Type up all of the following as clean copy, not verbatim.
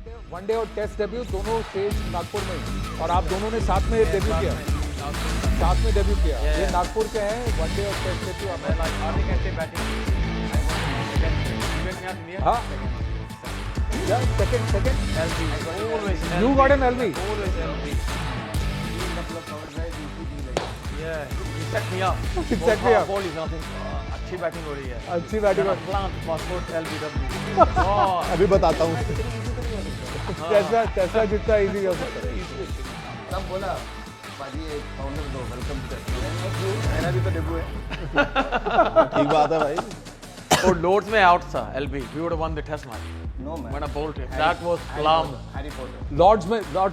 One day और test debut दोनों stage Nagpur में ही, और आप दोनों ने साथ में डेब्यू किया, साथ में डेब्यू किया। ये नागपुर के हैं, वनडे और टेस्ट डेब्यू आपने। हाँ, second you got an LB. अच्छी बैटिंग हो रही है, अच्छी बैटिंग। अभी बताता हूँ। टेस्ला जितना इजी हो सकता है। सब बोला भाजी एक फाउंडर दो, वेलकम टू मेरा भी तो डेब्यू है। ठीक बात है भाई। Oh, Lords में out था LB. We would have won the test match. No man, When I bowled it, that was plum. Harry Potter. Lord's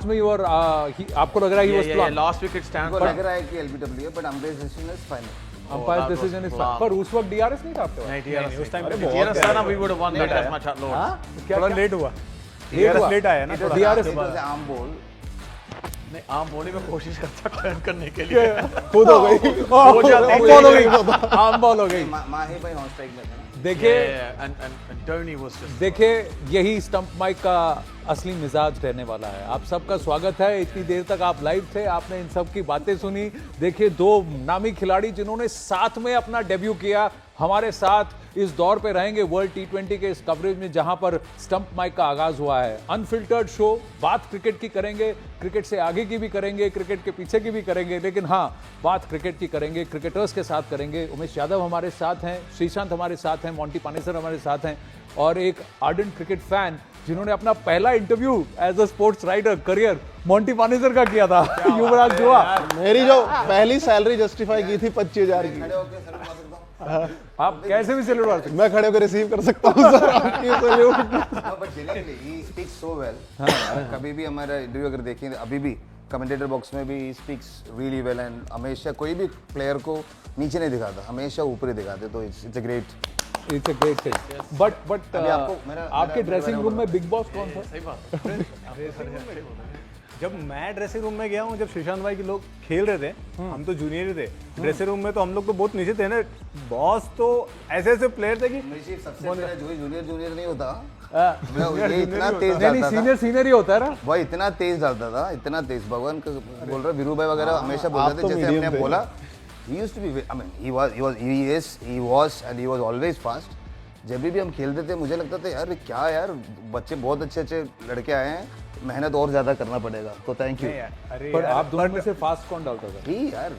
में you were, आपको लग रहा है he was plum. Last wicket stand. उनको लग रहा है कि एलबीडब्ल्यू है, but umpire decision is final. Umpire decision is, पर उस वक्त डीआरएस नहीं था आपके पास? नहीं, TRS उस टाइम अरे पे TRS था ना, we would have won the test match at Lords. थोड़ा लेट हुआ, लेट हुआ। लेट आया ना थोड़ा। DRS it was arm ball. नहीं, आम बॉलिंग में कोशिश करता टर्न करने के लिए। खुद हो गई, हो जाती है। बॉल हो गई, आर्म बॉल हो गई। माही भाई नॉन स्ट्राइक में थे ना। देखिए and Dhoni was just. देखिए, यही स्टंप माइक का असली मिजाज रहने वाला है। आप सबका स्वागत है। इतनी देर तक आप लाइव थे, आपने इन सब की बातें सुनी। देखिए, दो नामी खिलाड़ी जिन्होंने साथ में अपना डेब्यू किया, हमारे साथ इस दौर पे रहेंगे वर्ल्ड T20 के इस कवरेज में, जहां पर स्टंप माइक का आगाज हुआ है। अनफिल्टर्ड शो, बात क्रिकेट की करेंगे, क्रिकेट से आगे की भी करेंगे, क्रिकेट के पीछे की भी करेंगे, लेकिन हाँ, बात क्रिकेट की करेंगे, क्रिकेटर्स के साथ करेंगे। उमेश यादव हमारे साथ हैं, श्रीशांत हमारे साथ हैं, मोंटी पानेसर हमारे साथ हैं, और एक आर्डेंट क्रिकेट फैन जिन्होंने अपना पहला interview as a sports writer career Monty Panesar का किया था, युवराज जुआ। मेरी जो पहली सैलरी जस्टिफाई की थी 25,000 की, खड़े होकर सर मार सकता हूं। आप कैसे भी सैल्यूट मार सकते मैं खड़े होकर रिसीव कर सकता हूँ सर आपकी salute. No but genuinely he speaks so well. कभी भी हमारा इंटरव्यू अगर देखें, अभी भी कमेंटेटर बॉक्स में भी he speaks really well, and हमेशा कोई भी प्लेयर को नीचे नहीं दिखाता, हमेशा ऊपर ही दिखाते। तो it's a great thing. But अभी आपको मेरा- आपके मेरा- ड्रेसिंग मेरा- रूम में बिग बॉस कौन था? सही बात है। जब मैं ड्रेसिंग रूम में गया हूँ, जब श्रीशांत भाई के लोग खेल रहे थे, हम तो जूनियर ही थे ड्रेसिंग रूम में, तो हम लोग तो बहुत नीचे थे ना। बॉस तो ऐसे ऐसे प्लेयर थे कि सबसे पहले जो जूनियर नहीं होता, हाँ। ये इतना तेज नहीं, डालता था सीनियर ही होता है ना। भाई, इतना तेज डालता था, इतना तेज। भगवान का बोल रहा, वीरू भाई वगैरह हमेशा बोलते थे, तो जैसे medium हमने थे। बोला, he used to be, I mean, he was always fast। जब भी हम खेलते थे, मुझे लगता था यार क्या यार, बच्चे बहुत अच्छे लड़के आए हैं, मेहनत और ज्यादा करना पड़ेगा। तो थैंक यू। अरे पर यार, आप दोनों में से फास्ट कौन डालता था? ही यार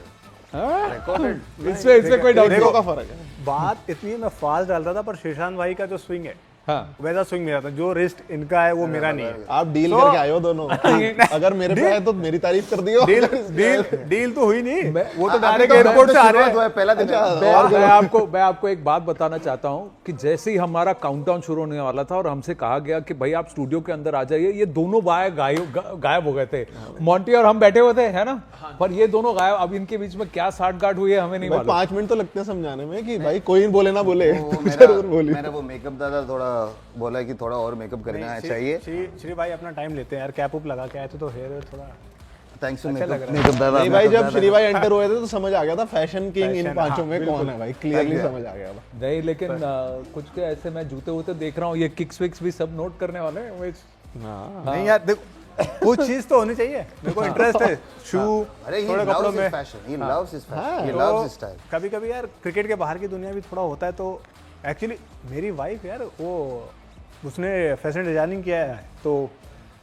हाँ? रिकॉर्डेड। इसमें कोई डाउट देखो नहीं। का फर्क है। बात इतनी है, मैं फास्ट डालता था, पर श्रीशांत भाई का जो स्विंग है हाँ। वैसा स्विंग मेरा था। जो रिस्ट इनका है वो मेरा नहीं है। आप डील करके आए हो दोनों। अगर मेरे पे आए तो मेरी तारीफ कर दियो। डील तो हुई नहीं, वो तो अभी डायरेक्ट तो एयरपोर्ट से आ रहे शुरुआत हुआ हैं। है, पहला दिन है। मैं आपको एक बात बताना चाहता हूं कि जैसे ही हमारा काउंटडाउन शुरू होने वाला था और हमसे कहा गया कि भाई आप स्टूडियो के अंदर आ जाइए, ये दोनों गायब हो गए थे। मोंटी और हम बैठे हुए थे, है ना, पर ये दोनों गायब। अब इनके बीच में क्या साठगांठ हुई है हमें नहीं भाई मालूम। 5 मिनट तो लगते हैं समझाने में कि भाई कोई बोले ना बोले। वो जरूर बोली। मेरा वो मेकअप दादा थोड़ा बोला कि थोड़ा और मेकअप करना चाहिए। श्री भाई अपना टाइम लेते हैं यार, कैप उप लगा के आए थे तो हेयर थोड़ा थैंक्स टू अच्छा लग रहा है। मेकअप दादा। नहीं भाई, जब श्री भाई एंटर हुए थे तो समझ आ गया था फैशन किंग इन पांचों में कौन है भाई, क्लियरली समझ आ गया था। नहीं, लेकिन कुछ के ऐसे मैं जूते वूते देख रहा हूँ, ये किक्स विक्स भी सब नोट करने वाले हैं उमेश। नहीं यार, देखो कुछ चीज तो होनी चाहिए। मेरे को इंटरेस्ट है शू, अरे he थोड़े कपड़ों loves his में। fashion, he loves his fashion, he loves his style। कभी कभी यार क्रिकेट के बाहर की दुनिया भी थोड़ा होता है। तो एक्चुअली मेरी वाइफ यार, वो उसने फैशन डिजाइनिंग किया है, तो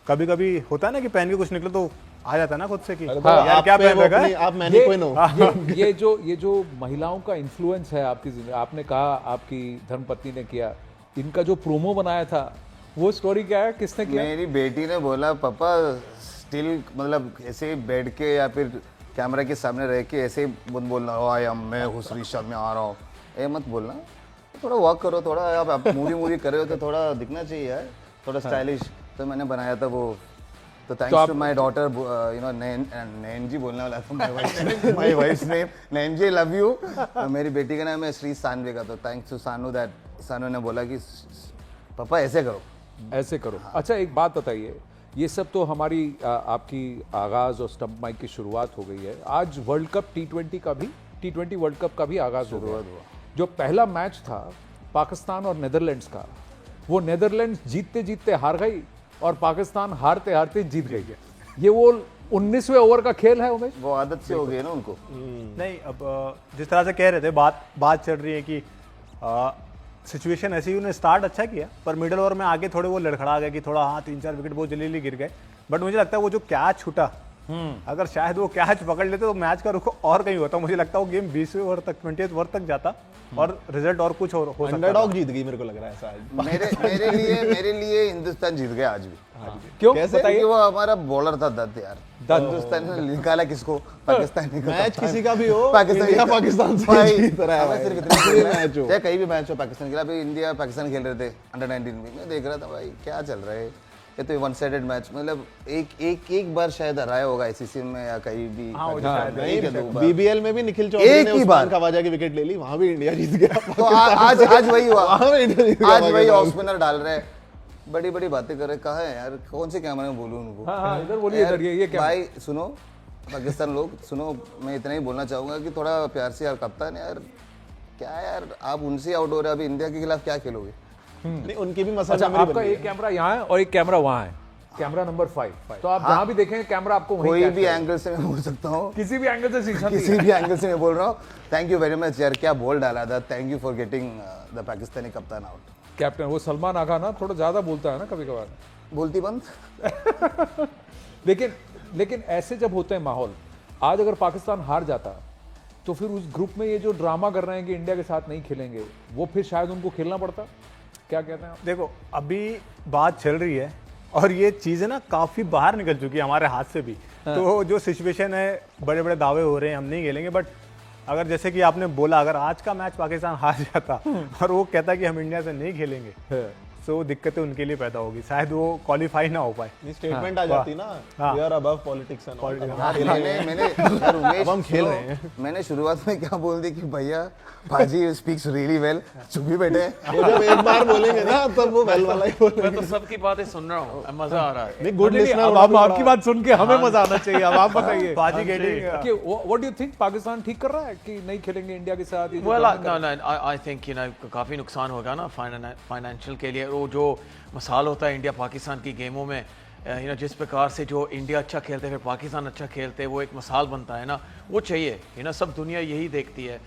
कभी कभी होता है ना कि पहन के कुछ निकले तो आ जाता है ना खुद से कि यार क्या पहन रखा है। आप मैंने कोई नो। ये जो महिलाओं का इन्फ्लुएंस है आपकी जिंदगी, आपने कहा आपकी धर्मपत्नी ने किया, इनका जो प्रोमो बनाया था वो स्टोरी क्या है, किसने किया? मेरी बेटी ने बोला, पापा स्टिल मतलब ऐसे ही बैठ के या फिर कैमरा के सामने रह के ऐसे ही बोलना, ओ मैं हूँ श्रीशांत, मैं आ रहा हूँ, ये मत बोलना, थोड़ा वॉक करो, थोड़ा आप मूवी कर रहे हो तो थोड़ा दिखना चाहिए यार, थोड़ा स्टाइलिश। तो मैंने बनाया था वो। तो thanks to my daughter, you know, Nain ji बोलने वाला था, my wife's name Nain ji, love you. मेरी बेटी का नाम है श्री सानवी का। तो थैंक्स टू सानू, दैट सानू ने बोला कि पापा ऐसे करो, ऐसे करो। अच्छा, एक बात बताइए, ये सब तो हमारी आपकी आगाज और स्टंप माइक की शुरुआत हो गई है। आज world cup T20 world cup का भी आगाज हो गया। जो पहला मैच था पाकिस्तान और नेदरलैंड्स का, वो नेदरलैंड्स जीतते जीतते हार गई और पाकिस्तान हारते हारते जीत गई है। ये वो 19वें ओवर का खेल है उमेश। वो आदत से हो गई है ना उनको। नहीं, अब जिस तरह से कह रहे थे, बात चल रही है कि सिचुएशन ऐसी, उन्होंने स्टार्ट अच्छा किया पर मिडिल ओवर में आगे थोड़े वो लड़खड़ा गए कि थोड़ा, हाँ 3-4 विकेट बहुत जल्दी गिर गए। बट मुझे लगता है वो जो कैच छूटा, अगर शायद वो कैच पकड़ लेते तो मैच का रुख और कहीं होता। मुझे लगता है वो गेम 20वें ओवर तक, 20th ओवर तक जाता और रिजल्ट और कुछ और हो सकता। अंडरडॉग जीत गई, मेरे को लग रहा है ऐसा आज। मेरे लिए हिंदुस्तान जीत गया आज भी। क्यों कैसे? बताइए। क्योंकि वो हमारा बॉलर था दत्त यार। हिंदुस्तान ने निकाला किसको? पाकिस्तान निकाला। मैच किसी का भी हो, इंडिया पाकिस्तान से जीत रहा है भाई। कोई मैच हो, चाहे कहीं भी मैच हो पाकिस्तान के लिए। अभी इंडिया पाकिस्तान खेल रहे थे अंडर 19 में, मैं देख रहा था भाई क्या चल रहा है। ये तो वन साइडेड मैच, मतलब एक बार शायद हराया होगा आईसीसी में या कहीं भी। बीबीएल में भी निखिल चौधरी ने उस्मान खवाजा की विकेट ले ली, वहां भी इंडिया जीत गया। तो आज वही हुआ। वहां भी इंडिया जीत गया। आज वही ऑफ स्पिनर डाल रहे हैं, बड़ी बड़ी बातें कर रहे। कहा है यार, कौन से कैमरे में बोलूं उनको? हाँ, इधर बोलिए, यार, इधर ये क्या भाई सुनो, पाकिस्तान लोग सुनो, मैं इतना ही बोलना चाहूंगा कि थोड़ा प्यार से यार, कप्तान यार क्या यार, आप उनसे आउट हो रहे, अभी इंडिया के खिलाफ क्या खेलोगे? नहीं, उनकी भी मसल अच्छा, मेमोरी आपका बन गई एक कैमरा यहाँ है और एक कैमरा वहाँ है, कैमरा नंबर 5। तो आप जहाँ भी देखेंगे कैमरा आपको वहीं कोई catch भी करेगा। एंगल से मैं बोल सकता हूँ, किसी भी एंगल से शीशा किसी भी एंगल से मैं बोल रहा हूँ। थैंक यू वेरी मच यार, क्या बॉल डाला था। Thank you for getting the Pakistani कप्तान आउट। कैप्टन वो सलमान आगा ना थोड़ा ज्यादा बोलता है ना कभी कभार। बोलती बंद। लेकिन ऐसे जब होते हैं माहौल, आज अगर पाकिस्तान हार जाता तो फिर उस ग्रुप में ये जो ड्रामा कर रहे हैं कि इंडिया के साथ नहीं खेलेंगे, वो फिर शायद उनको खेलना पड़ता। क्या कहते हैं आप? देखो, अभी बात चल रही है और ये चीज़ें ना काफ़ी बाहर निकल चुकी है हमारे हाथ से भी। तो जो सिचुएशन है, बड़े बड़े दावे हो रहे हैं हम नहीं खेलेंगे, बट अगर जैसे कि आपने बोला, अगर आज का मैच पाकिस्तान हार जाता और वो कहता कि हम इंडिया से नहीं खेलेंगे, तो दिक्कतें उनके लिए पैदा होगी, शायद वो क्वालिफाई ना हो पाए। स्टेटमेंट आ जाती ना, we are above politics and all. मैंने यार उमेश, हम खेल रहे हैं। मैंने शुरुआत में क्या बोल दी कि भैया भाजी स्पीक्स रियली वेल, चुप ही बैठे। वो जब एक बार बोलेंगे ना तब वो वेल वाला ही बोलेंगे। मैं तो सबकी बातें सुन रहा हूँ, मजा आ रहा है। नहीं, गुड नहीं, लिसनर। अब हम आपकी बात सुन के हमें मजा आना चाहिए। अब आप बताइए बाजी गेटिंग, कि what do you think, Pakistan ठीक कर रहा है कि नहीं खेलेंगे इंडिया के साथ? ये जो Well, drama कर no, no, I think काफ़ी नुकसान होगा ना फाइनेंशियल के लिए। वो जो मसाल होता है इंडिया पाकिस्तान की गेमों में, जिस प्रकार से जो इंडिया अच्छा खेलते हैं फिर पाकिस्तान अच्छा खेलते हैं, वो एक मिसाल बनता है ना, वो चाहिए। सब दुनिया यही देखती है।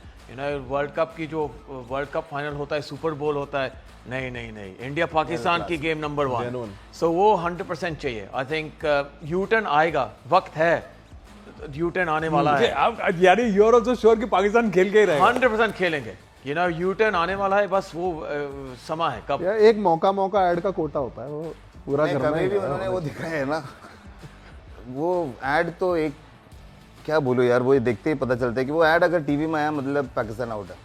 वर्ल्ड कप की जो वर्ल्ड कप फाइनल होता है, सुपर बोल होता है, नहीं, इंडिया पाकिस्तान की गेम नंबर 1। सो वो 100% चाहिए। आई थिंक यू टर्न आएगा, वक्त है, यू टर्न आने वाला है। आप यानी यू आर आल्सो श्योर कि पाकिस्तान खेल के ही रहेगा? 100% खेलेंगे। यू टर्न आने वाला है, बस वो समा है कब। यार एक मौका ऐड का कोटा होता है, वो पूरा करना कभी है। भी उन्होंने वो दिखाया है ना, वो एड तो एक, क्या बोलो यार, वो देखते ही पता चलता है कि वो एड अगर टीवी में आया मतलब पाकिस्तान आउट है।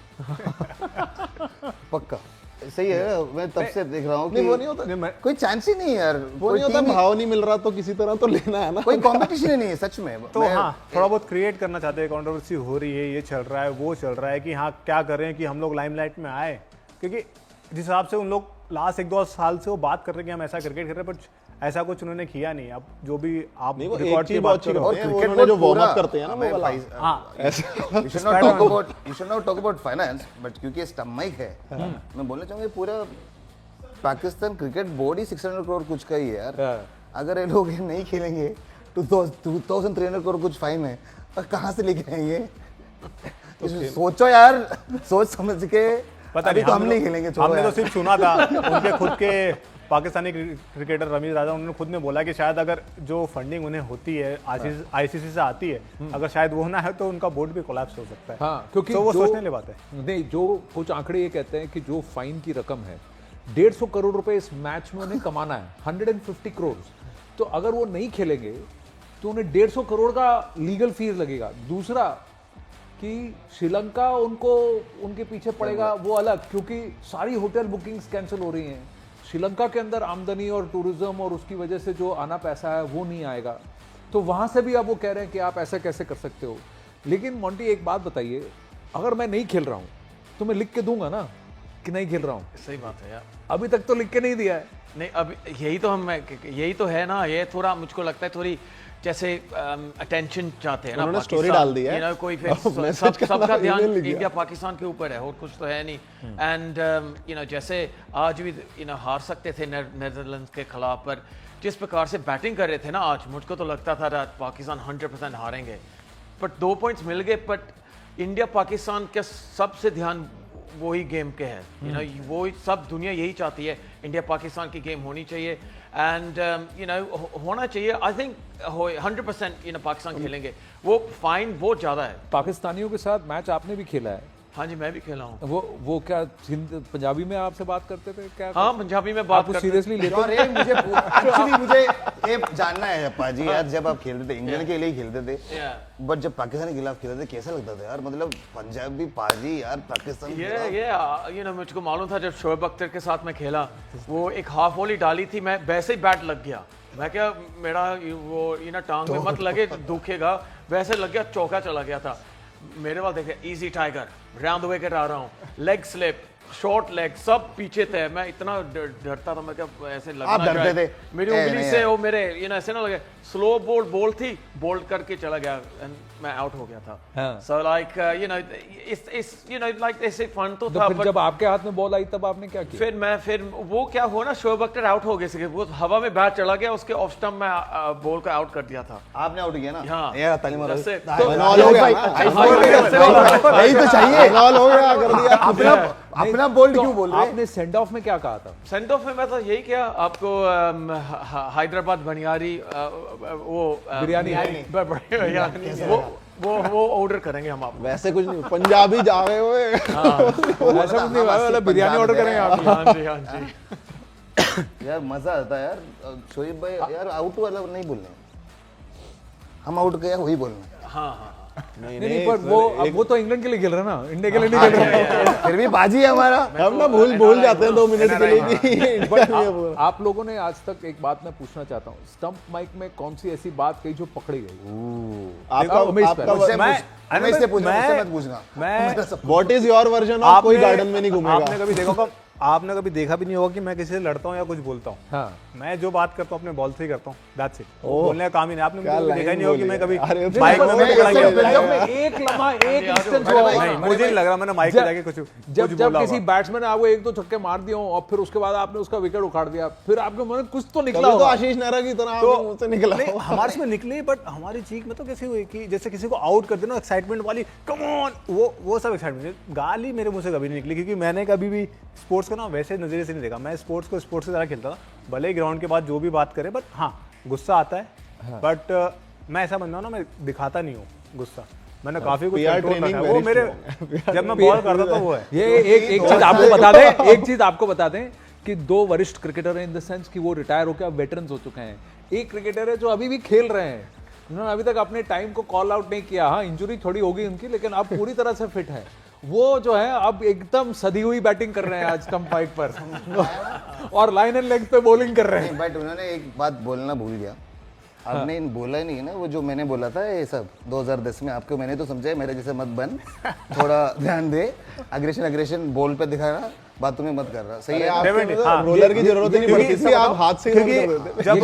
पक्का सही है। मैं तब से देख रहा हूँ कि वो नहीं होता, कोई चांस ही नहीं है यार। वो नहीं होता, भाव नहीं मिल रहा तो किसी तरह तो लेना है ना। कोई कंपटीशन ही नहीं है सच में। तो हाँ, थोड़ा बहुत क्रिएट करना चाहते हैं, कंट्रोवर्सी हो रही है, ये चल रहा है, वो चल रहा है कि हाँ क्या कर रहे हैं कि हम लोग लाइमलाइट में आए, क्योंकि जिस हिसाब से उन लोग लास्ट 1-2 साल से वो बात कर रहे हैं कि हम ऐसा क्रिकेट कर रहे हैं, बट ऐसा कुछ उन्होंने किया नहीं। अब जो भी आप नहीं, वो एक रिकॉर्ड चीज की बहुत बात अच्छी करो, करते हैं, वो उन्होंने जो वार्म अप करते हैं ना, वो वाला। हाँ, You should not talk about finance, but क्योंकि स्टम्प है, मैं बोलना चाहूँगा पूरा पाकिस्तान क्रिकेट बोर्ड ही 600 करोड़ कुछ का ही है यार। अगर ये लोग नहीं खेलेंगे तो 2300 करोड़ कुछ फाइन है, और कहाँ से लेके आएंगे? सोचो यार, सोच समझ के। पता अभी नहीं, तो हम नहीं खेलेंगे, छोड़ो हमने तो यार। सिर्फ सुना था उनके खुद के पाकिस्तानी क्रिकेटर रमीज राजा, उन्होंने खुद ने बोला कि शायद अगर जो फंडिंग उन्हें होती है आईसीसी से आती है, अगर शायद वो ना है तो उनका बोर्ड भी कोलैप्स हो सकता है। हाँ, क्योंकि तो वो जो- सोचने वाली बात है। नहीं, जो कुछ आंकड़े ये कहते हैं कि जो फाइन की रकम है 150 करोड़ रुपए इस मैच में उन्हें कमाना है, 150 करोड़। तो अगर वो नहीं खेलेंगे तो उन्हें 150 करोड़ का लीगल फीस लगेगा। दूसरा कि श्रीलंका उनको उनके पीछे पड़ेगा, वो अलग, क्योंकि सारी होटल बुकिंग्स कैंसिल हो रही हैं। श्रीलंका के अंदर आमदनी और टूरिज्म और उसकी वजह से जो आना पैसा है वो नहीं आएगा। तो वहां से भी अब वो कह रहे हैं कि आप ऐसे कैसे कर सकते हो। लेकिन मोंटी एक बात बताइए, अगर मैं नहीं खेल रहा हूं तो मैं लिख के दूंगा ना कि नहीं खेल रहा हूँ? सही बात है यार। अभी तक तो लिख के नहीं दिया है। नहीं, अब यही तो है ना, ये थोड़ा मुझको लगता है थोरी जैसे अटेंशन चाहते हैं ना उन्होंने पाकिस्तान, story डाल दी है। you know, कोई फिर मैसेज का सबका email ध्यान लिख गया। इंडिया पाकिस्तान के ऊपर है और कुछ तो है नहीं। एंड जैसे आज भी हार सकते थे नेदरलैंड्स के खिलाफ, पर जिस प्रकार से बैटिंग कर रहे थे ना आज, मुझको तो लगता था पाकिस्तान 100% हारेंगे, बट 2 पॉइंट्स मिल गए। बट इंडिया पाकिस्तान का सबसे ध्यान वही गेम के है, वो सब दुनिया यही चाहती है, इंडिया पाकिस्तान की गेम होनी चाहिए एंड होना चाहिए। आई थिंक 100% पाकिस्तान खेलेंगे, वो फाइन बहुत ज़्यादा है। पाकिस्तानियों के साथ मैच आपने भी खेला है? हाँ जी, मैं भी खेला हूँ। वो क्या पंजाबी में आपसे बात करते थे क्या? हाँ, पंजाबी में बात करते। सीरियसली लेते? और ये मुझे एक्चुअली मुझे ये जानना है अप्पा जी यार, जब आप खेलते थे इंग्लैंड के लिए ही खेलते थे, बट जब पाकिस्तान के खिलाफ खेलते थे कैसा लगता था यार? मतलब पंजाबी पाजी यार पाकिस्तान ये मुझको मालूम था जब शोएब अख्तर के साथ मैं खेला, वो एक हाफ वॉली डाली थी, मैं वैसे ही बैट लग गया, मैं क्या मेरा वो टांग में मत लगे दुखेगा, वैसे लग गया, चौका चला गया था। मेरे वाल देखे easy tiger round the wicket आ रहा हूँ, लेग स्लिप, शॉर्ट लेग, सब पीछे थे, मैं इतना डरता था, मैं क्या ऐसे लगना आप डरते थे? मेरी उंगली से वो मेरे ऐसे ना लगे, स्लो बॉल थी, बोल्ड करके चला गया एंड मैं आउट हो गया था। सो लाइक लाइक ऐसे फन तो था। फिर जब आपके हाथ में बॉल आई तब आपने क्या किया? फिर वो क्या हुआ ना, शोएब अख्तर आउट हो गए, वो हवा में बैट चला गया, उसके ऑफ स्टंप में बॉल को आउट कर दिया था। आपने आउट किया ना? हाँ। यार तालीम वाला नॉल हो गया ना, यही तो चाहिए, नॉल हो गया, कर दिया। अपना बोल्ड क्यों बोल रहे हैं? आपने सेंड ऑफ में क्या कहा था? सेंड ऑफ में मैं तो यही किया, आपको हैदराबाद बनियारी वो बिरयानी वो ऑर्डर करेंगे हम आपको। वैसे कुछ नहीं, पंजाबी जा रहे हुए ऐसा कुछ नहीं हुआ, बिरयानी ऑर्डर करेंगे आप? हाँ जी, हाँ जी। यार मजा आता है यार। शोएब भाई यार आउट वाला नहीं बोलना, हम आउट गया वही बोलना। हाँ, नहीं, पर वो तो इंग्लैंड के लिए खेल रहे हैं ना, इंडिया के लिए नहीं खेल रहे। फिर भी बाजी है हमारा। हम ना भूल जाते हैं 2 मिनट के लिए भी। आप लोगों ने आज तक एक बात मैं पूछना चाहता हूँ, स्टंप माइक में कौन सी ऐसी बात कही जो पकड़ी गई? What is your version of कोई गार्डन में नहीं घूमेगा? आपने कभी देखा भी नहीं होगा कि मैं किसी से लड़ता हूँ या कुछ बोलता हूँ। हाँ। मैं जो बात करता हूँ अपने बॉल से ही करता हूँ, दैट्स इट। बोलने का काम ही नहीं। आपने मुझे देखा ही नहीं होगा कि मैं कभी माइक में एक लम्हा एक इंस्टेंस हुआ नहीं, मुझे नहीं लग रहा मैंने माइक पे जाके कुछ जब किसी बैट्समैन ने आपको 1-2 छक्के मार दिए और फिर उसके बाद आपने उसका विकेट उखाड़ दिया, फिर आपके मन में कुछ तो निकला तो होगा। आशीष नेहरा की तरह आपके मुंह से निकला। नहीं, हमारे में निकली, बट हमारी चीख में तो कैसे हुई कि जैसे किसी को आउट कर देना, एक्साइटमेंट वाली, कम ऑन, वो सब एक्साइटमेंट। गाली मेरे मुंह से कभी नहीं निकली, क्योंकि मैंने कभी भी स्पोर्ट्स को ना वैसे नजरिए से नहीं देखा। मैं स्पोर्ट्स को स्पोर्ट्स की तरह खेलता था, भले ही ग्राउंड के बाद जो भी बात करे, बट हाँ गुस्सा आता है। बट मैं ऐसा बंदा हूं ना, मैं दिखाता नहीं हूँ गुस्सा। मैंने काफी कुछ कंट्रोल रखा है, वो मेरे जब मैं बॉल करता था वो है। ये एक चीज आपको बता दें, एक चीज आपको बता दें कि 2 वरिष्ठ क्रिकेटर हैं, इन द सेंस कि वो रिटायर होकर अब वेटरन्स हो चुके हैं। एक क्रिकेटर है जो अभी भी खेल रहे हैं, उन्होंने अभी तक अपने टाइम को कॉल आउट नहीं किया। हाँ, इंजरी थोड़ी होगी उनकी, लेकिन अब पूरी तरह से फिट है। वो जो है अब एकदम सदी हुई बैटिंग कर रहे हैं आज स्टंप माइक पर और लाइन एंड लेग पे बॉलिंग कर रहे हैं। बट उन्होंने एक बात बोलना भूल गया, आपने बोला ही नहीं ना, वो जो मैंने बोला था ये सब 2010 में आपको, मैंने तो समझा मेरे जैसे मत बन, थोड़ा ध्यान दे, अग्रेशन बॉल पे दिखाना, बातों में मत कर रहा। सही है, रोलर की जरूरत ही नहीं पड़ती थी, आप हाथ से ही रोल कर देते। जब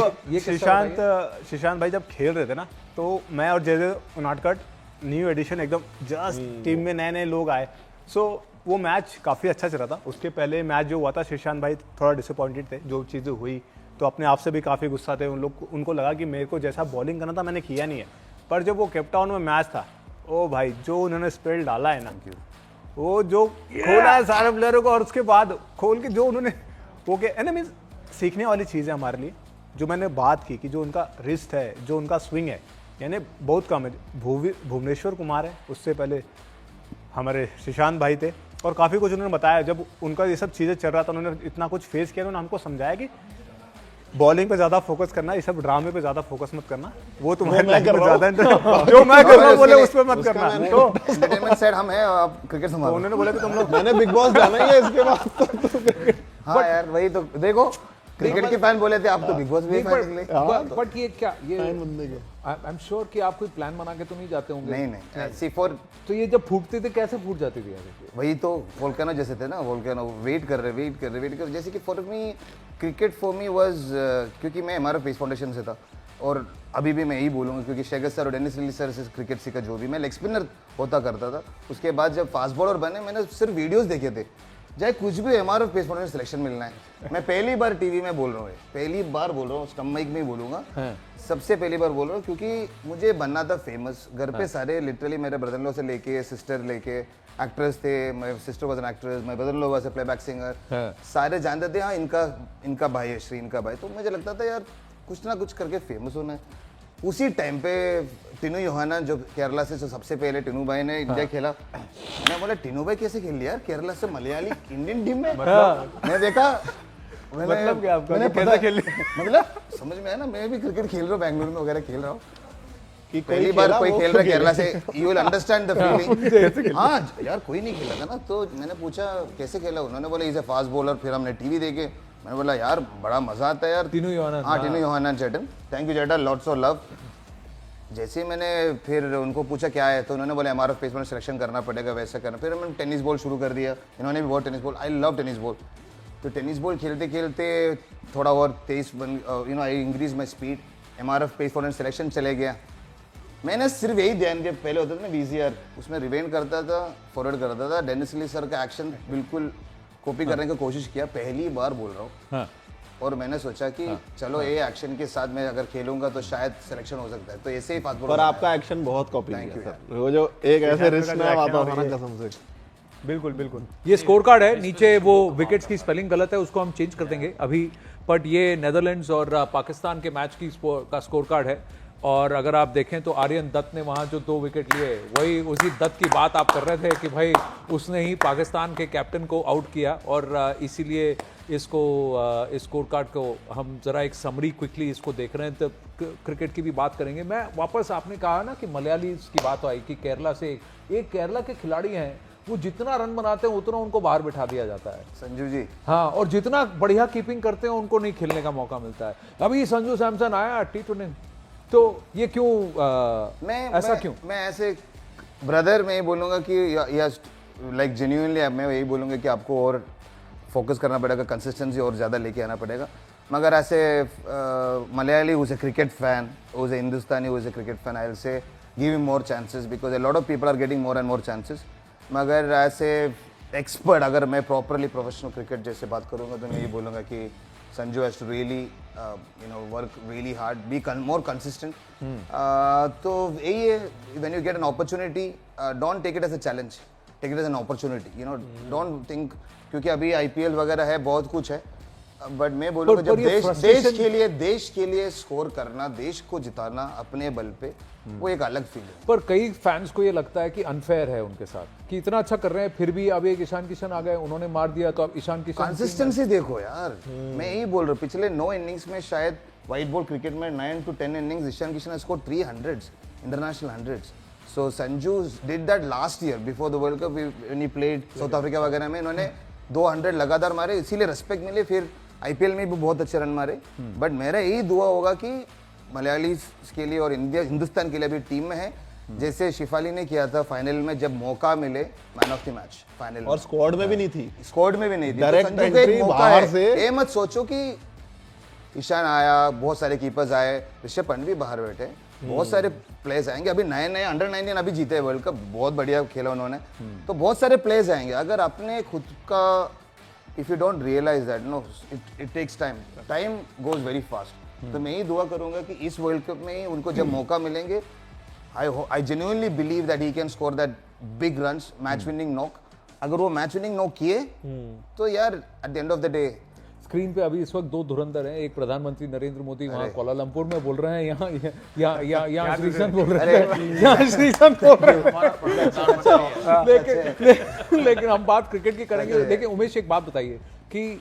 श्रीशांत भाई जब खेल रहे थे ना, तो मैं और जय उनाटकट न्यू एडिशन एकदम जस्ट टीम में नए लोग आए। सो वो मैच काफ़ी अच्छा चला था। उसके पहले मैच जो हुआ था, श्रीशांत भाई थोड़ा डिसअपॉइंटेड थे जो चीज़ें हुई, तो अपने आप से भी काफ़ी गुस्सा थे उनको लगा कि मेरे को जैसा बॉलिंग करना था मैंने किया नहीं है। पर जब वो केप टाउन में मैच था, ओ भाई जो उन्होंने स्पेल डाला है ना, वो जो खोला है सारे प्लेयरों को, और उसके बाद खोल के जो उन्होंने वो के मीन्स सीखने वाली चीज़ है हमारे लिए। जो मैंने बात की कि जो उनका रिस्ट है, जो उनका स्विंग है, यानी बहुत कम है। भुवनेश्वर कुमार है, उससे पहले हमारे श्रीशांत भाई थे, और काफ़ी कुछ उन्होंने बताया। जब उनका ये सब चीज़ें चल रहा था, उन्होंने इतना कुछ फेस किया, उन्होंने हमको समझाया कि बॉलिंग पे ज़्यादा फोकस करना, ये सब ड्रामे पे ज़्यादा फोकस मत करना, वो तुम्हारे लाइफ में ज़्यादा जो मैं कर रहा हूँ बोले उस पर मत करना। तो एंटरटेनमेंट साइड हम हैं, आप क्रिकेट संभालो। उन्होंने बोला कि तुम लोग मैंने बिग बॉस जाना ही है इसके बाद। हाँ यार वही तो देखो, क्रिकेट के फैन बोले थे, आप तो बिग बॉस भी फैन निकले। बट ये क्या, ये आई एम श्योर कि आप कोई प्लान बना के तो नहीं जाते होंगे। नहीं नहीं ऐसी फॉर तो ये जब फूटते थे कैसे फूट जाती थी यार? वही तो वोल्केनो जैसे थे ना, वोल्केनो वेट कर रहे जैसे कि for me cricket for me was, क्योंकि मैं हमारा पेस फाउंडेशन से था और अभी भी मैं यही बोलूँगा क्योंकि शेगर सर और डेनिस लिली सर से क्रिकेट सीखा जो भी, मैं लेग स्पिनर होता करता था। उसके बाद जब फास्ट बॉलर बने मैंने सिर्फ वीडियोस देखे थे, चाहे कुछ भी हमारा पेस फाउंडेशन सिलेक्शन मिलना है। मैं पहली बार टीवी में बोल रहा हूँ, पहली बार बोल रहा हूँ, स्टम्प माइक में ही बोलूँगा, सबसे पहली बार बोल रहा हूँ क्योंकि मुझे बनना था फेमस। घर पे सारे लिटरली मेरे ब्रदर लो से लेके सिस्टर लेके एक्ट्रेस थे, my sister was an actress, my brother low was a playback singer, सारे जानते थे हाँ इनका भाई है श्री, इनका भाई। तो मुझे लगता था यार कुछ ना कुछ करके फेमस होना है। उसी टाइम पे टिनू योहाना जो केरला से, जो सबसे पहले टिनू भाई ने इंडिया खेला, मैं बोला टिनू भाई कैसे खेल लिया यार केरला से मलयाली इंडियन टीम में। मैं देखा मतलब क्या आपका मैंने कैसे खेल मतलब समझ में आया ना, मैं भी क्रिकेट खेल रहा हूँ बेंगलुरु में वगैरह खेल रहा हूँ कि पहली बार कोई खेल रहा है केरला से, you will understand the feeling. हाँ यार कोई नहीं खेला था ना, तो मैंने पूछा कैसे खेला, उन्होंने बोला इज ए फास्ट बॉलर। फिर हमने टीवी देखे, मैंने बोला यार बड़ा मजा आता है यार। टिनू योहाना, हाँ Tinu Yohannan chettan, thank you chettan, lots of love. जैसे ही मैंने फिर उनको पूछा क्या है, तो उन्होंने बोला एमआरएफ पेस में सिलेक्शन करना पड़ेगा, वैसा करना। फिर मैंने टेनिस बॉल शुरू कर दिया, इन्होंने भी बहुत tennis ball, I love tennis ball. तो टेनिस बॉल खेलते खेलते थोड़ा और तेज I increase my speed, MRF pace for selection चले गया। मैंने सिर्फ यही ध्यान दिया, पहले होता था ना वीसीआर, उसमें रिवेंड करता था, फॉरवर्ड करता था, डेनिस ली सर का एक्शन बिल्कुल कॉपी करने की कोशिश किया, पहली बार बोल रहा हूँ। और मैंने सोचा कि चलो ये एक्शन के साथ मैं अगर खेलूंगा तो शायद सिलेक्शन हो सकता है, तो ऐसे ही फास्ट बॉलर। पर आपका एक्शन बहुत कॉपी किया सर, वो जो एक ऐसे रिस्क में आता था ना कसम से। बिल्कुल बिल्कुल। ये स्कोर कार्ड है, नीचे वो विकेट्स की स्पेलिंग गलत है, उसको हम चेंज कर देंगे अभी। बट ये नेदरलैंड्स और पाकिस्तान के मैच की का स्कोर कार्ड है। और अगर आप देखें तो आर्यन दत्त ने वहाँ जो 2 विकेट लिए, वही उसी दत्त की बात आप कर रहे थे कि भाई उसने ही पाकिस्तान के कैप्टन को आउट किया। और इसीलिए इसको इस स्कोर कार्ड को हम ज़रा एक समरी क्विकली इसको देख रहे हैं, तो क्रिकेट की भी बात करेंगे। मैं वापस, आपने कहा ना कि मलयाली की बात आई कि केरला से एक केरला के खिलाड़ी हैं, वो जितना रन बनाते हैं उतना उनको बाहर बिठा दिया जाता है, संजू जी। हाँ, और जितना बढ़िया कीपिंग करते हैं उनको नहीं खेलने का मौका मिलता है। अभी संजू सैमसन आया T20, तो ये क्यों ऐसा क्यों? मैं ऐसे ब्रदर मैं ये बोलूँगा कि लाइक जेन्युइनली मैं यही बोलूँगा कि आपको और फोकस करना पड़ेगा, कंसिस्टेंसी और ज़्यादा लेके आना पड़ेगा। मगर ऐसे Malayali who's a cricket fan, who's a Hindustani who's a cricket fan, I will say give him more chances because a lot of people are getting more and more chances. मगर ऐसे एक्सपर्ट, अगर मैं प्रॉपरली प्रोफेशनल क्रिकेट जैसे बात करूँगा तो मैं ये बोलूँगा कि Sanju has to really work really hard, be more consistent. तो यही है, when you get an opportunity don't take it as a challenge, take it as an opportunity, don't think, क्योंकि अभी आईपीएल वगैरह है, बहुत कुछ है। बट मैं बोलूँगा जब देश के लिए स्कोर करना, देश को जिताना अपने बल पे, वो एक अलग फील है। पर कई फैंस को ये लगता है कि अनफेयर है उनके साथ कि इतना अच्छा कर रहे हैं फिर भी अब एक ईशान किशन आ गए, उन्होंने मार दिया, तो अब ईशान किशन कंसिस्टेंसी देखो यार। मैं यही बोल रहा हूँ, पिछले 9 इनिंग्स में शायद व्हाइट बॉल क्रिकेट में 9 to 10 इनिंग्स ईशान किशन ने score 300 international 100s। So Sanju did that last year before the world cup when he played south Africa वगैरह में, इन्होंने 200 लगातार मारे, इसीलिए रिस्पेक्ट मिले। फिर आईपीएल में भी बहुत अच्छे रन मारे। बट मेरा यही दुआ होगा कि मलयाली के लिए और हिंदुस्तान के लिए भी टीम में है, जैसे शिफाली ने किया था फाइनल में, जब मौका मिले man of the match final में, और स्क्वाड में भी नहीं थी, स्क्वाड में भी नहीं थी। डायरेक्ट तो संजू का एक एंट्री मौका बाहर है। से। ये मत सोचो कि ईशान आया, बहुत सारे कीपर्स आए, ऋषभ पंत भी बाहर बैठे, बहुत सारे प्लेयर्स आएंगे। अभी नए अंडर 19 अभी जीते वर्ल्ड कप, बहुत बढ़िया खेला उन्होंने। तो बहुत सारे प्लेयर्स आएंगे। अगर अपने खुद का, if you don't realise that, no it takes time goes very fast. तो मैं ही दुआ करूंगा कि इस वर्ल्ड कप में ही उनको जब मौका मिलेंगे, I genuinely believe that he can score that big runs, match winning knock. अगर वो मैच विनिंग नॉक किए तो यार at the end of the day, screen पे अभी इस वक्त 2 धुरंधर हैं, एक प्रधानमंत्री नरेंद्र मोदी वहाँ कोलालमपुर में बोल रहे हैं, यहाँ श्रीसंत बोल रहे हैं, यहाँ श्रीसंत बोल रहे हैं। लेकिन हम बात क्रिकेट की करेंगे। देखिए उमेश, एक बात बताइए कि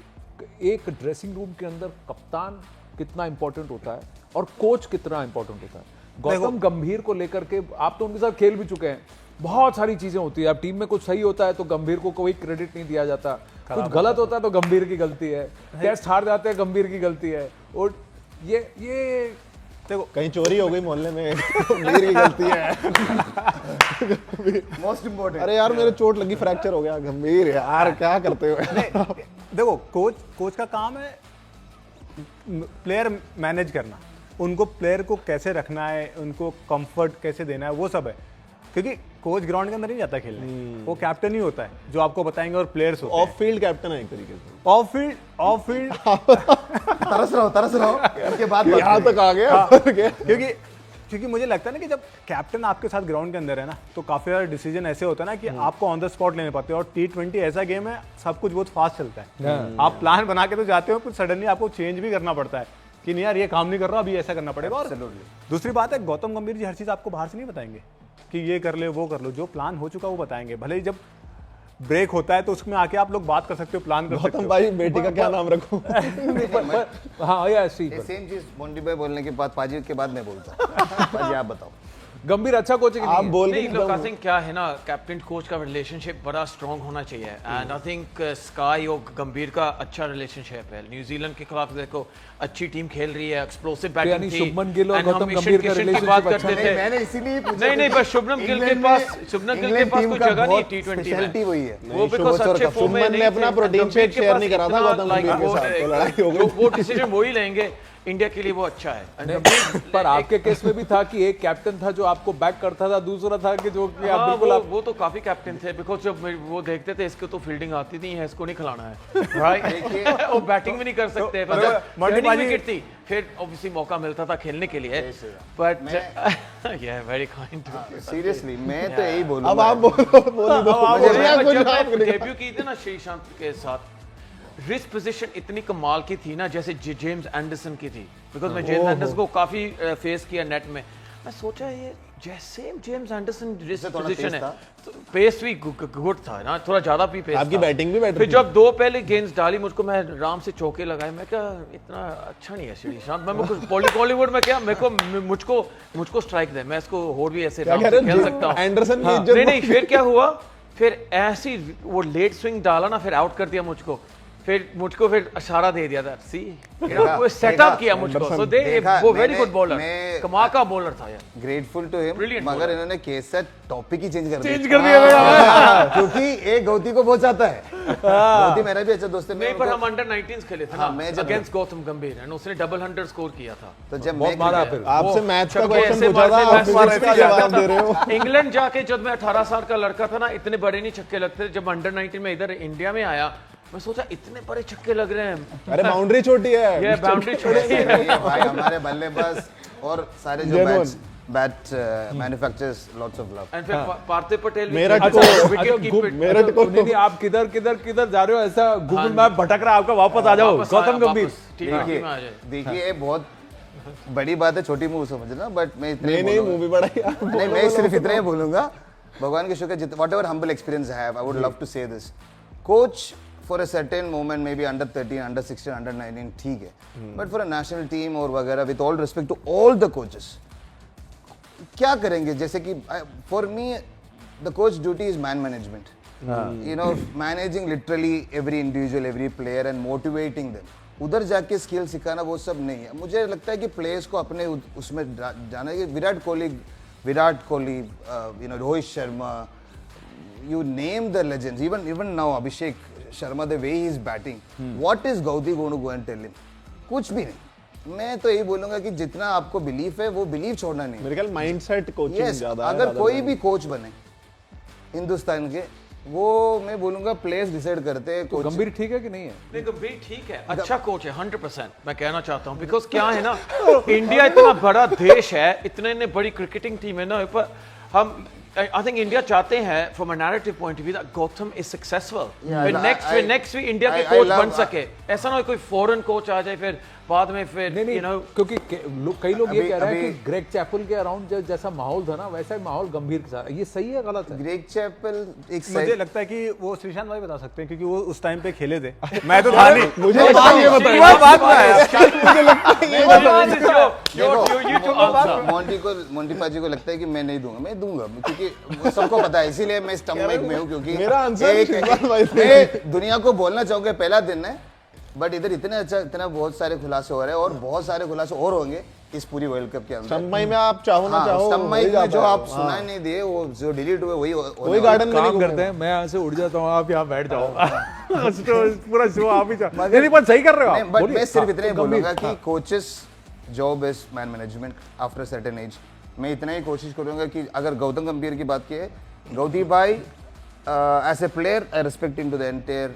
एक ड्रेसिंग रूम के अंदर कप्तान कितना इंपॉर्टेंट होता है और कोच कितना इंपॉर्टेंट होता है। गौतम गंभीर को लेकर के आप तो उनके साथ खेल भी चुके हैं, बहुत सारी चीजें होती है। अब टीम में कुछ सही होता है तो गंभीर को कोई क्रेडिट नहीं दिया जाता, कुछ गलत होता है तो गंभीर की गलती है, टेस्ट हार जाते हैं गंभीर की गलती है। और ये देखो कहीं चोरी हो गई मोहल्ले में मेरी गलती है। Most important. अरे यार मेरे चोट लगी, फ्रैक्चर हो गया, गंभीर यार क्या करते हो। देखो कोच का काम है प्लेयर मैनेज करना, उनको प्लेयर को कैसे रखना है, उनको कंफर्ट कैसे देना है, वो सब है। क्योंकि कोच ग्राउंड के अंदर नहीं जाता खेलने, वो कैप्टन ही होता है जो आपको बताएंगे और प्लेयर्स होते हैं। ऑफ फील्ड कैप्टन है एक तरीके से। ऑफ फील्ड तरस रहो उसके बाद यहाँ तक आ गया। क्योंकि मुझे लगता है ना कि जब कैप्टन आपके साथ ग्राउंड के अंदर है ना, तो काफी सारे डिसीजन ऐसे होता है ना कि आपको ऑन द स्पॉट लेने पड़ते हैं। और T20 ऐसा गेम है, सब कुछ बहुत फास्ट चलता है। आप प्लान बना के तो जाते हो, कुछ सडनली आपको चेंज भी करना पड़ता है कि नहीं यार ये काम नहीं कर रहा, अभी ऐसा करना पड़ेगा। और दूसरी बात है, गौतम गंभीर जी हर चीज आपको बाहर से नहीं बताएंगे कि ये कर ले वो कर लो, जो प्लान हो चुका वो बताएंगे। भले ही जब ब्रेक होता है तो उसमें आके आप लोग बात कर सकते हो, प्लान कर सकते गौतम हो। भाई बेटी का क्या नाम रखूं? हाँ या सी सेम चीज मोंटी भाई बोलने के बाद, पाजी के बाद मैं बोलता। पाजी आप बताओ। गंभीर अच्छा कोच है कि आप नहीं बोल नहीं, के look, I think क्या है ना, कैप्टन कोच का रिलेशनशिप बड़ा स्ट्रॉन्ग होना चाहिए। एंड आई थिंक स्काई और गंभीर का अच्छा रिलेशनशिप है। न्यूजीलैंड के खिलाफ देखो अच्छी टीम खेल रही है, एक्सप्लोसिव बैटिंग यानी थी। शुभमन गिल और And गौतम हम ईशान गंभीर का किशन की relationship बात अच्छा करते थे। मैंने इसीलिए पूछा नहीं पर शुभमन गिल के पास कोई जगह नहीं T20 स्पेशलिटी में। वही है। वो बिकॉज अच्छे फॉर्म में शुभमन नहीं ने अपना थे। प्रोटीन गंभीर शेक के शेयर पास नहीं करा था इतना गौतम गंभीर के साथ, तो लड़ाई हो गई। वो डिसीजन वही लेंगे इंडिया के लिए, वो अच्छा है। And गंभीर पर आपके केस में भी था कि एक कैप्टन था जो आपको बैक करता था, दूसरा था कि जो कि आप हाँ, बिल्कुल वो तो काफी कैप्टन थे। बिकॉज जब वो देखते थे इसको तो फील्डिंग आती नहीं है, इसको नहीं खिलाना है, राइट। वो बैटिंग भी नहीं कर सकते। पर जब मल्टी turning बाजी- विकेट थी, फिर ऑब्वियसली मौका मिलता था खेलने के लिए। बट या वेरी काइंड। सीरियसली मैं तो यही बोलूंगा। अब आप बोलो, बोलो दो। मुझे आप कुछ आप करेंगे। डेब्यू की थी ना श्रीशांत के साथ, रिस्ट पोजीशन इतनी कमाल की थी ना, जैसे जेम्स एंडरसन की थी। बिकॉज मैं जेम्स एंडरसन को काफी फेस किया नेट में। मैं सोचा ये जैसे जेम्स एंडरसन रिस्ट थोड़ा पोजीशन पेस है, था। तो पेस भी गुड था ना, थोड़ा ज्यादा भी पेस आपकी था। बैटिंग भी बेटर फिर थी। जब दो पहले गेंद्स डाली मुझको, मैं आराम से चौके लगाए। मैं क्या इतना अच्छा नहीं है श्रीशांत, मैं बॉलीवुड में क्या मुझको स्ट्राइक दे, मैं इसको और भी ऐसे आराम कह से रहे हो? खेल सकता हूँ। एंडरसन की हाँ, इज्जत नहीं फिर क्या हुआ, फिर ऐसी वो लेट स्विंग डाला ना, फिर आउट कर दिया मुझको। फिर इशारा दे दिया था, सी वो सेटअप किया मुझको। सो दे देखा, वो वेरी मैंने- गुड बॉलर, मैं- कमाल का बॉलर था यार। ग्रेटफुल टू हिम, Brilliant मगर bowler। इन्होंने केस से टॉपिक ही चेंज कर दिया। चेंज कर दिया मेरा। क्योंकि एक गौती को बहुत चाहता है। गौती मेरा भी अच्छा दोस्त है। मैं नहीं पर उनको- हम अंडर 19 खेले थे हाँ, ना मैं जब- अगेंस्ट गौतम गंभीर, एंड उसने डबल 100 स्कोर किया था। तो जब बहुत मैं मारा क्रिकेट- फिर। आपसे वो मैथ्स का छक्के क्वेश्चन ऐसे पूछा था, मारते, आप मैथ्स फिजिक्स का मारते जवाब जाता दे रहे हो। था। इंग्लैंड जाके जब मैं 18 साल का लड़का था ना, इतने बड़े नहीं छक्के लगते थे। जब अंडर 19 में इधर इंडिया में आया, मैं सोचा इतने बड़े छक्के लग रहे हैं। अरे बाउंड्री छोटी है। ये बाउंड्री छोड़ी ऐसे है। नहीं है भाई, हमारे बल्लेबाज और सारे जो Genuine. Bat manufacturers lots of love. And फिर पार्थिव पटेल भी मेरठ खेला। को- अच्छा, अच्छा, विकेट कीपर। मेरठ को नहीं आप किधर जा रहे हो, ऐसा गूगल मैप भटक रहा है आपका, वापस आ जाओ। वापस गौतम आया, गंभीर वापस T20 में आ जाए। देखिए ये बहुत बड़ी बात है, छोटी मूव समझना, बट मैं इतने नहीं मूवी बढ़ाई आप। नहीं, मैं सिर्फ इतना ही बोलूंगा, भगवान के शुक्र, what ever humble experience I have, I would love to say this, coach for a certain moment, maybe under 13, under 16, under 19, ठीक है, but for a national team और वगैरह, with all respect to all the coaches, क्या करेंगे? जैसे कि for me the coach duty is man management, you know, managing literally every individual, every player and motivating them. उधर जाके skill सिखाना वो सब नहीं है। मुझे लगता है कि प्लेयर्स को अपने उसमें जाना है। Virat Kohli, you know, Rohit Sharma, you name the legends, even now Abhishek Sharma, the way he is batting, what is Gauti going to go and tell him? कुछ भी नहीं। मैं तो यही बोलूंगा कि जितना आपको बिलीफ है वो बिलीफ छोड़ना नहीं। मेरे ख्याल माइंडसेट कोचिंग Yes, ज्यादा है। अगर कोई भी कोच बने हिंदुस्तान के, वो मैं बोलूंगा प्लेयर्स डिसाइड करते हैं। तो गंभीर ठीक है कि नहीं है? नहीं गंभीर ठीक है, अच्छा कोच है 100%। मैं कहना चाहता हूँ बिकॉज क्या है ना, इंडिया इतना बड़ा देश है, इतने बड़ी क्रिकेटिंग टीम है ना, पर हम आई थिंक इंडिया चाहते हैं from a narrative point of view that Gautam is successful, फिर नेक्स्ट भी इंडिया के कोच बन सके। ऐसा ना हो कोई फॉरेन कोच आ जाए फिर बाद में फिर नहीं you know, क्योंकि कई लोग ये कह रहे हैं अभी- कि ग्रेग चैपल के अराउंड जैसा माहौल था ना, वैसा ही माहौल गंभीर के साथ, ये सही है गलत है? ग्रेग चैपल एक मुझे साइड, लगता है कि वो श्रीशांत भाई बता सकते हैं क्योंकि वो उस टाइम पे खेले थे। मैं तो था नहीं। मुझे बात ये बताइए। वो बात में आया। मोंटी पाजी को लगता है कि मैं नहीं दूंगा, मैं दूंगा, क्योंकि सबको पता है, इसीलिए मैं स्टम्प में हूँ, क्योंकि मेरा आंसर एक श्रीकांत भाई से। मैं दुनिया को बोलना चाहूंगा, पहला दिन है बट इधर इतना बहुत सारे खुलासे हो रहे हैं और बहुत सारे खुलासे और होंगे इस पूरी वर्ल्ड कप के अंदर। स्टंप में आप चाहो ना चाहो स्टंप वही में जाता जो है। आप सुना नहीं दिए वो जो डिलीट हुए वही गार्डन में काम करते हैं, मैं यहाँ से उड़ जाता हूँ, आप यहाँ बैठ जाओ। पूरा शो आप ही नहीं, पर सही कर रहे हो आप। बट बोलिए। मैं सिर्फ इतना ही तो गंभीर। बोलूंगा कि coaches job is man management after certain age. मैं इतना ही कोशिश करूंगा कि अगर गौतम गंभीर की बात की है, गौती भाई as a player I respect him to the entire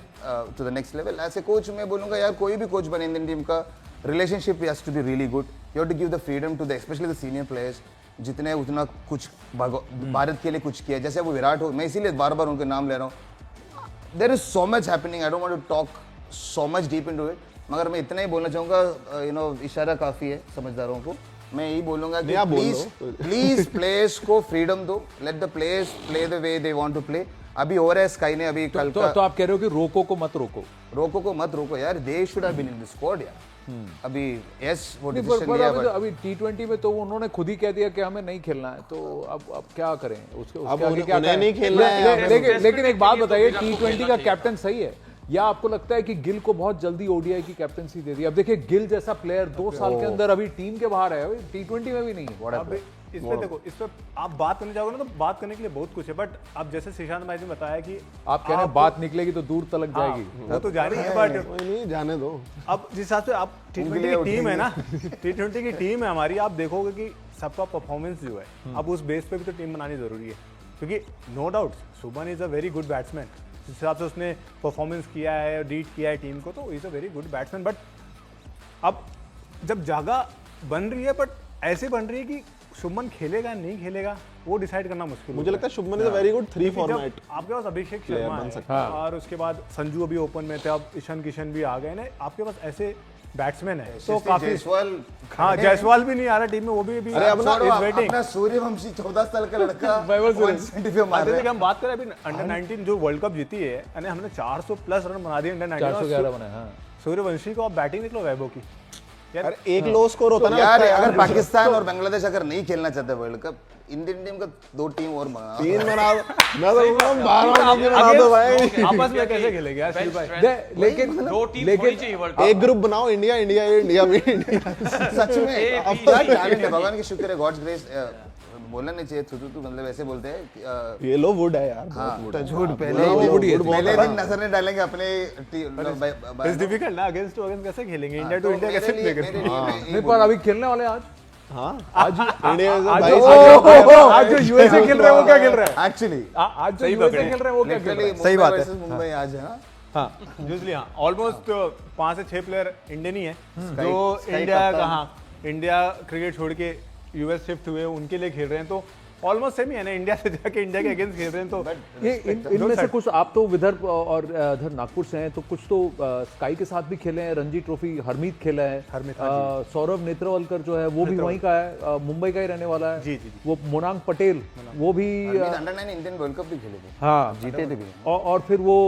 to the next level. As a coach मैं बोलूंगा यार कोई भी कोच बने इंडियन टीम का relationship has to be really good. You have to give the freedom to the specially the senior players जितने उतना कुछ भारत के लिए कुछ किया, जैसे वो विराट हो, मैं इसीलिए बार बार उनके नाम ले रहा हूँ। There is so much happening, I don't want to talk so much deep into it, मगर मैं इतना ही बोलना चाहूँगा, यू नो इशारा काफ़ी है समझदारों को। मैं यही बोलूँगा कि प्लीज प्लेयर्स को फ्रीडम दो, let the players play the way they want to play. अभी हो रहा है स्काई ने अभी कल का, तो आप कह रहे हो कि रोको को मत रोको। रोको को मत रोको यार, they should have been in the squad यार। अभी यस वो डिसीजन लिया, पर अभी T20 में तो उन्होंने खुद ही कह दिया कि हमें नहीं खेलना है, तो अब क्या करें उसके आगे क्या उन्हें नहीं करें? खेलना है। लेकिन एक बात बताइए, T20 का कैप्टन सही है या आपको लगता है कि गिल को बहुत जल्दी ओडीआई की कैप्टनसी दे दी? अब देखिए गिल जैसा प्लेयर 2 साल के अंदर अभी टीम के बाहर है, T20 में भी नहीं है। अब इस पे देखो, इस पे आप बात करने जाओगे ना तो बात करने के लिए बहुत कुछ है, बट अब जैसे श्रीशांत भाई ने बताया कि आप कह रहे हैं बात निकलेगी तो दूर तलक जाएगी। वो तो जा रही है, बट कोई नहीं, जाने दो। अब जिस हिसाब से आप T20 की टीम है ना, T20 की टीम है हमारी, आप देखोगे कि सबका परफॉर्मेंस जो है अब उस बेस पे भी तो टीम बनानी जरूरी है, क्योंकि no doubt Suman is a very good batsman. जिस हिसाब से उसने परफॉर्मेंस किया है, लीड किया है टीम को, तो is a very good batsman. But अब जब जगह बन रही है, बट ऐसे बन रही है कि शुभमन खेलेगा नहीं खेलेगा वो डिसाइड करना मुश्किल मुझे लगता है Shubman is a very good 3 format. आपके पास अभिषेक शर्मा है और उसके बाद संजू अभी ओपन में थे, अब ईशान किशन भी आ गए ना, आपके पास ऐसे बैट्समैन है तो काफी। हाँ, जायसवाल भी नहीं आ रहा टीम में, वो भी अरे अपना सूर्यवंशी 14 साल का लड़का हम बात करें अभी अंडर 19 जो वर्ल्ड कप जीती है, हमने 400 प्लस रन बना दिए अंडर 19। सूर्यवंशी को आप बैटिंग देख लो वैभव की यार, एक लो स्कोर होता ना यार। अगर पाकिस्तान और बांग्लादेश अगर नहीं खेलना चाहते वर्ल्ड कप, इंडियन टीम का 2 टीम और बना 3 बना। मैं तो 12 बना दो भाई, आपस में कैसे खेलेंगे यार श्री भाई? लेकिन 2 टीम होनी चाहिए वर्ल्ड कप। एक ग्रुप बनाओ, इंडिया इंडिया इंडिया में इंडिया। सच में अब क्या टैलेंट है, भगवान की शुक्र है, गॉड्स ग्रेस। बोलना नहीं चाहिए, तू मतलब ऐसे बोलते हैं ये लो वुड है यार, हाँ, झूठ पहले दिन नजर नहीं डालेंगे अपने इट्स डिफिकल्ट ना, अगेंस्ट टू अगेंस्ट कैसे खेलेंगे, इंडिया टू इंडिया कैसे प्ले करेंगे? नहीं, पर अभी खेलने वाले आज हाँ आज इंडिया आज जो यूएसए खेल रहे हैं वो क्या खेल रहे हैं एक्चुअली, आज जो यूएसए खेल रहे हैं वो क्या खेल रहे हैं? सही बात है, मुंबई आज है ना। हाँ यूजली हाँ, ऑलमोस्ट 5 से 6 प्लेयर इंडियन ही है जो इंडिया का, हाँ इंडिया क्रिकेट छोड़ के यूएस शिफ्ट हुए, उनके लिए खेल रहे हैं, तो ऑलमोस्ट सेम ही है ना, इंडिया से जाके इंडिया के अगेंस्ट खेल रहे हैं। तो ये इनमें से कुछ, आप तो विदर्भ और इधर नागपुर से हैं, तो कुछ तो स्काई के साथ भी खेले हैं, रणजी ट्रॉफी हरमीत खेला है, सौरभ नेत्रवलकर जो है वो भी वहीं का है, मुंबई का ही रहने वाला है। जी। वो मोनांग पटेल वो भी अंडर 9 इंडियन वर्ल्ड कप भी खेले थे, हाँ जीते थे भी। और फिर वो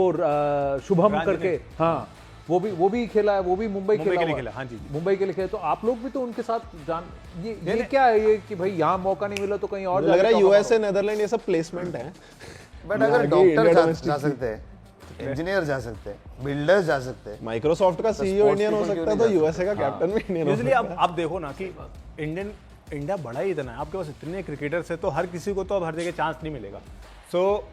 शुभम करके, हाँ वो भी खेला है, वो भी मुंबई के लिए हुआ है। खेला, हाँ जी मुंबई के लिए खेला। तो आप लोग भी तो उनके साथ ये क्या है ये कि भाई यहाँ मौका नहीं मिला तो कहीं और लग रहा है यूएसए नेदरलैंड ये सब प्लेसमेंट है। बट अगर डॉक्टर जा सकते हैं, इंजीनियर जा सकते हैं, बिल्डर्स जा सकते हैं, माइक्रोसॉफ्ट का सीईओ इंडियन हो सकता है, तो यूएसए का कैप्टन भी इंडियन हो यूजली आप देखो ना कि इंडिया बड़ा ही इतना है, आपके पास इतने क्रिकेटर्स है, तो हर किसी को तो अब हर जगह चांस नहीं मिलेगा। सो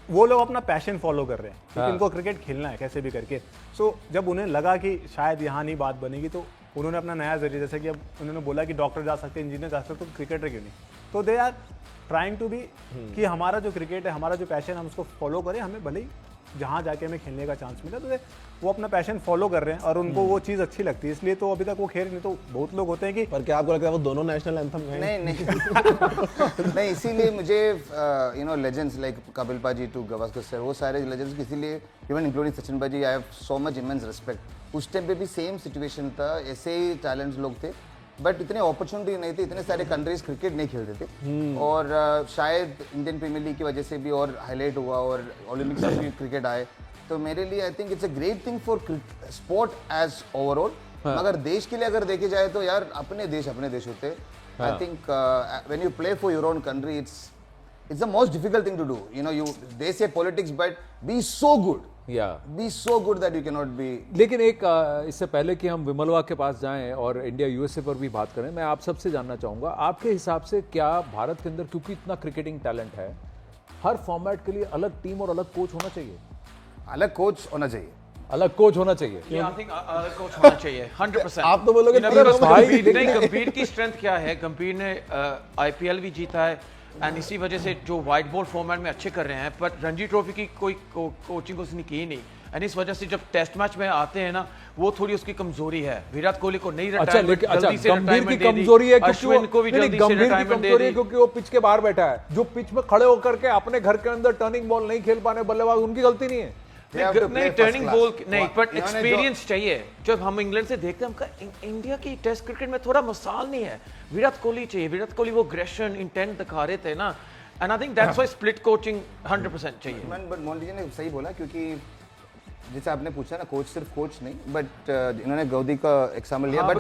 वो लोग अपना पैशन फॉलो कर रहे हैं क्योंकि उनको क्रिकेट खेलना है कैसे भी करके। सो जब उन्हें लगा कि शायद यहाँ नहीं बात बनेगी, तो उन्होंने अपना नया जरिए, जैसे कि अब उन्होंने बोला कि डॉक्टर जा सकते हैं, इंजीनियर जा सकते हैं, तो क्रिकेटर क्यों नहीं? तो they are trying to be कि हमारा जो क्रिकेट है, हमारा जो पैशन, हम उसको फॉलो करें, हमें भले ही जहाँ जाके हमें खेलने का चांस मिला, तो वो अपना पैशन फॉलो कर रहे हैं और उनको वो चीज़ अच्छी लगती है, इसलिए तो अभी तक वो खेल नहीं। तो बहुत लोग होते हैं कि पर क्या आपको लगता है वो दोनों नेशनल एंथम गाएंगे? नहीं नहीं, इसीलिए मुझे you know legends like Kapil पाजी टू गावस्कर सर, वो सारे लेजेंड्स, इसीलिए इवन इंक्लूडिंग सचिन पाजी, I have so much immense respect. उस टाइम पे भी सेम सिचुएशन था, ऐसे ही टैलेंट्स लोग थे, बट इतने अपॉर्चुनिटी नहीं थी, इतने सारे कंट्रीज क्रिकेट नहीं खेलते थे, और शायद इंडियन प्रीमियर लीग की वजह से भी और हाईलाइट हुआ और ओलंपिक्स में भी क्रिकेट आए। तो मेरे लिए I think it's a great thing for sport as overall. मगर देश के लिए अगर देखे जाए तो यार अपने देश होते हैं। I think when you play for your own country, it's the most difficult thing to do. You know, they say politics, but be so good या be so good that you can not be. लेकिन एक इससे पहले कि हम विमलवा के पास जाएं और इंडिया यूएसए पर भी बात करें, मैं आप सबसे जानना चाहूँगा आपके हिसाब से क्या भारत के अंदर, क्योंकि इतना क्रिकेटिंग टैलेंट है, हर फॉर्मेट के लिए अलग टीम और अलग कोच होना चाहिए? अलग कोच होना चाहिए, अलग कोच होना चाहिए। आई थिंक अलग कोच होना चाहिए 100%। आप तो बोलोगे गंभीर की स्ट्रेंथ क्या है? गंभीर ने आईपीएल भी जीता है एंड इसी वजह से जो व्हाइट बॉल फॉर्मेट में अच्छे कर रहे हैं, पर रणजी ट्रॉफी की कोई कोचिंग उसने की नहीं एंड इस वजह से जब टेस्ट मैच में आते हैं ना, वो थोड़ी उसकी कमजोरी है। विराट कोहली को नहीं गंभीर की कमजोरी है क्योंकि वो पिच के बाहर बैठा है। जो पिच में खड़े होकर के अपने घर के अंदर टर्निंग बॉल नहीं खेल पाने बल्लेबाज, उनकी गलती नहीं है। नहीं टर्निंग बॉल नहीं, बट एक्सपीरियंस चाहिए। जब हम इंग्लैंड से देखते हैं, हमका इंडिया की टेस्ट क्रिकेट में थोड़ा मिसाल नहीं है। विराट कोहली चाहिए। विराट कोहली वो एग्रेशन इंटेंट दिखा रहे थे ना, and I think that's why split coaching 100% चाहिए। बट मोंटी जी ने सही बोला, क्योंकि जैसे आपने पूछा ना, कोच सिर्फ कोच नहीं, बट इन्होंने गौदी का एग्जाम्पल लिया, बट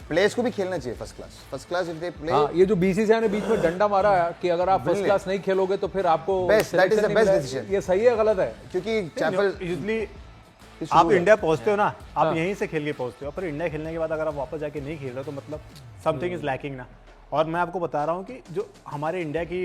प्लेयर्स को भी खेलना चाहिए first class if they play. हाँ, ये जो बीसीसीआई ने बीच में डंडा मारा है कि अगर आप फर्स्ट क्लास नहीं खेलोगे तो फिर आपको that is the best decision. ये सही है गलत है? क्योंकि चैपल यूजली आप इंडिया पहुंचते हो ना, आप यहीं से खेल के पहुंचते हो, पर इंडिया खेलने के बाद अगर आप वापस जाके नहीं खेल रहे हो तो मतलब समथिंग इज लैकिंग ना। और मैं आपको बता रहा हूँ कि जो हमारे इंडिया की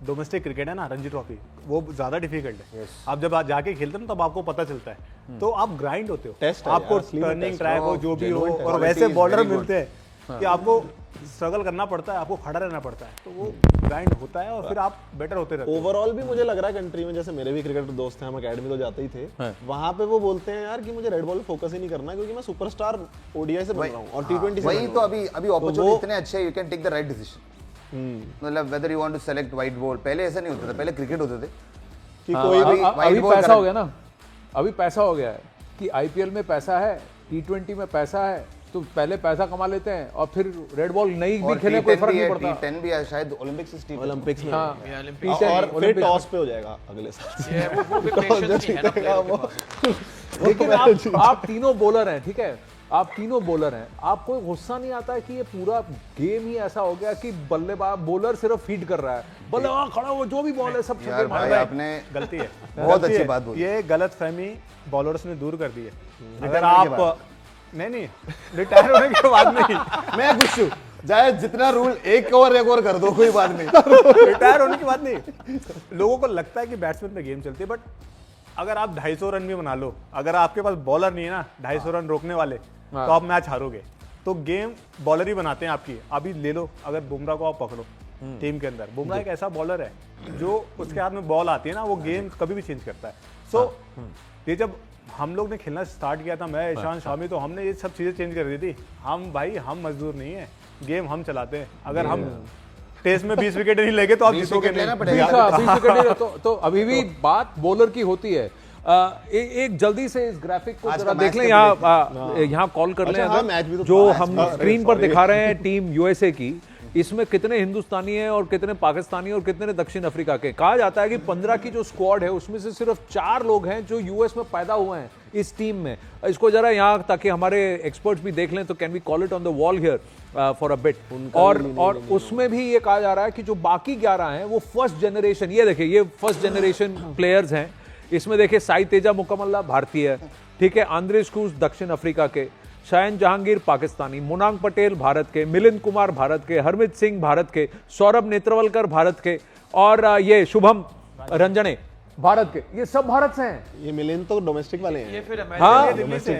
डोमेस्टिक क्रिकेट है ना, रणजी ट्रॉफी, वो ज़्यादा डिफिकल्ट है। आप जब आप जाके खेलते हो ना, तब आपको पता चलता है। तो आप ग्राइंड होते हो, टेस्ट है आपको यार, असली में टर्निंग टेस्ट ट्रैक हो, जो भी हो, और वैसे बॉलर मिलते हैं कि आपको स्ट्रगल करना पड़ता है, आपको खड़ा रहना पड़ता है, तो वो ग्राइंड होता है और फिर आप बेटर होते रहते हो। ओवरऑल भी मुझे लग रहा है कंट्री में, जैसे मेरे भी क्रिकेटर दोस्त हैं, हम अकेडमी तो जाते ही थे, वहां पे वो बोलते हैं यार कि मुझे रेड बॉल फोकस ही नहीं करना, क्योंकि मैं सुपरस्टार ओडीआई से बन रहा हूँ और टी20 से। वही तो अभी अपॉर्चुनिटी इतने अच्छे हैं, you can take the right decision. मतलब whether you want to select white ball, पहले ऐसा नहीं होता था, पहले क्रिकेट होते थे कि कोई अभी पैसा हो गया ना, अभी पैसा हो गया है कि आईपीएल में पैसा है, टी20 में पैसा है, तो पहले पैसा कमा लेते हैं और फिर रेड बॉल नहीं भी खेले कोई फर्क नहीं पड़ता। टी10 भी है शायद ओलंपिक्स में। हाँ, और फिर टॉस पे हो जाएगा अगले साल। वो भी पेशेंस नहीं है ना प्लेयर के पास। लेकिन आप तीनों बॉलर हैं, ठीक है, आप तीनों बॉलर हैं, आपको गुस्सा नहीं आता है कि ये पूरा गेम ही ऐसा हो गया कि बल्लेबाज बॉलर सिर्फ फीड कर रहा है, बल्लेबाज खड़ा हो, जो भी बॉल है सब यार भाई आपने गलती है, बहुत अच्छी बात बोली। ये गलत फहमी बॉलर्स ने दूर कर दी है। अगर आप नहीं रिटायर होने के बाद नहीं, मैं खुश हूँ, चाहे जितना रूल एक ओवर कर दो, कोई बात नहीं। रिटायर होने के बाद नहीं। लोगों को लगता है कि बैट्समैन पे गेम चलती है, बट अगर आप 250 रन भी बना लो, अगर आपके पास बॉलर नहीं है ना 250 रन रोकने वाले, तो आप मैच हारोगे। तो गेम बॉलर ही बनाते हैं आपकी। अभी ले लो, अगर बुमराह को आप पकड़ो टीम के अंदर, बुमराह एक ऐसा बॉलर है जो उसके हाथ में बॉल आती है ना, वो गेम कभी भी चेंज करता है। सो ये जब हम लोग ने खेलना स्टार्ट किया था, मैं ईशान शामी, तो हमने ये सब चीजें चेंज कर दी थी। हम मजदूर नहीं है, गेम हम चलाते हैं। अगर हम टेस्ट में 20 विकेट नहीं लेंगे तो आप जीतोगे नहीं। तो अभी भी बात बॉलर की होती है। एक जल्दी से इस ग्राफिक को जरा देख लें, यहाँ कॉल कर लें। हाँ, मैच भी तो जो हम स्क्रीन पर दिखा रहे हैं टीम यूएसए की, इसमें कितने हिंदुस्तानी हैं और कितने पाकिस्तानी और कितने दक्षिण अफ्रीका के। कहा जाता है कि 15 की जो स्क्वाड है उसमें से सिर्फ 4 लोग हैं जो यूएस में पैदा हुए हैं इस टीम में। इसको जरा यहाँ, ताकि हमारे एक्सपर्ट्स भी देख लें, तो can we call it on the wall here for a bit. और उसमें भी ये कहा जा रहा है कि जो बाकी 11 हैं वो फर्स्ट जनरेशन, ये देखिए, ये फर्स्ट जनरेशन प्लेयर्स हैं। इसमें देखिए साई तेजा मुकम्मल्ला भारतीय, ठीक है, आंद्रेस क्रूज दक्षिण अफ्रीका के, शायन जहांगीर पाकिस्तानी, मुनांग पटेल भारत के, मिलिंद कुमार भारत के, हरमित सिंह भारत के, सौरभ नेत्रवलकर भारत के, और ये शुभम रंजने भारत के। ये सब भारत से हैं। ये मिलिंद तो डोमेस्टिक वाले हैं। ये फिर हाँ, दिल्ली से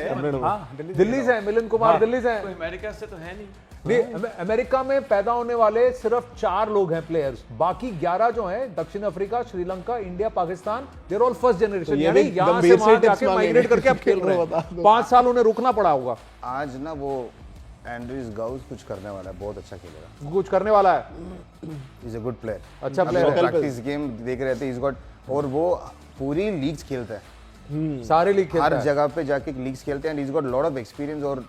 है, मिलिंद कुमार दिल्ली से हैं। अमेरिका से तो है नहीं। अमेरिका में पैदा होने वाले सिर्फ 4 लोग हैं प्लेयर्स, बाकी 11 जो हैं दक्षिण Africa, Sri Lanka, India, Pakistan, they're all first generation. यानी यहां से वहां जाके माइग्रेट करके अब खेल रहे हैं। 5 साल उन्हें रुकना पड़ा होगा। आज ना वो एंड्रीज गाउस कुछ करने वाला है, बहुत अच्छा खेलेगा, कुछ करने वाला है। इज अ गुड प्लेयर, अच्छा प्लेयर है। प्रैक्टिस गेम देख रहे थे, इज गॉट, और वो पूरी लीग्स खेलता है, सारे लीग खेलता हर है, जगह पे जाके लीग्स खेलते हैं, and is got lot of experience. और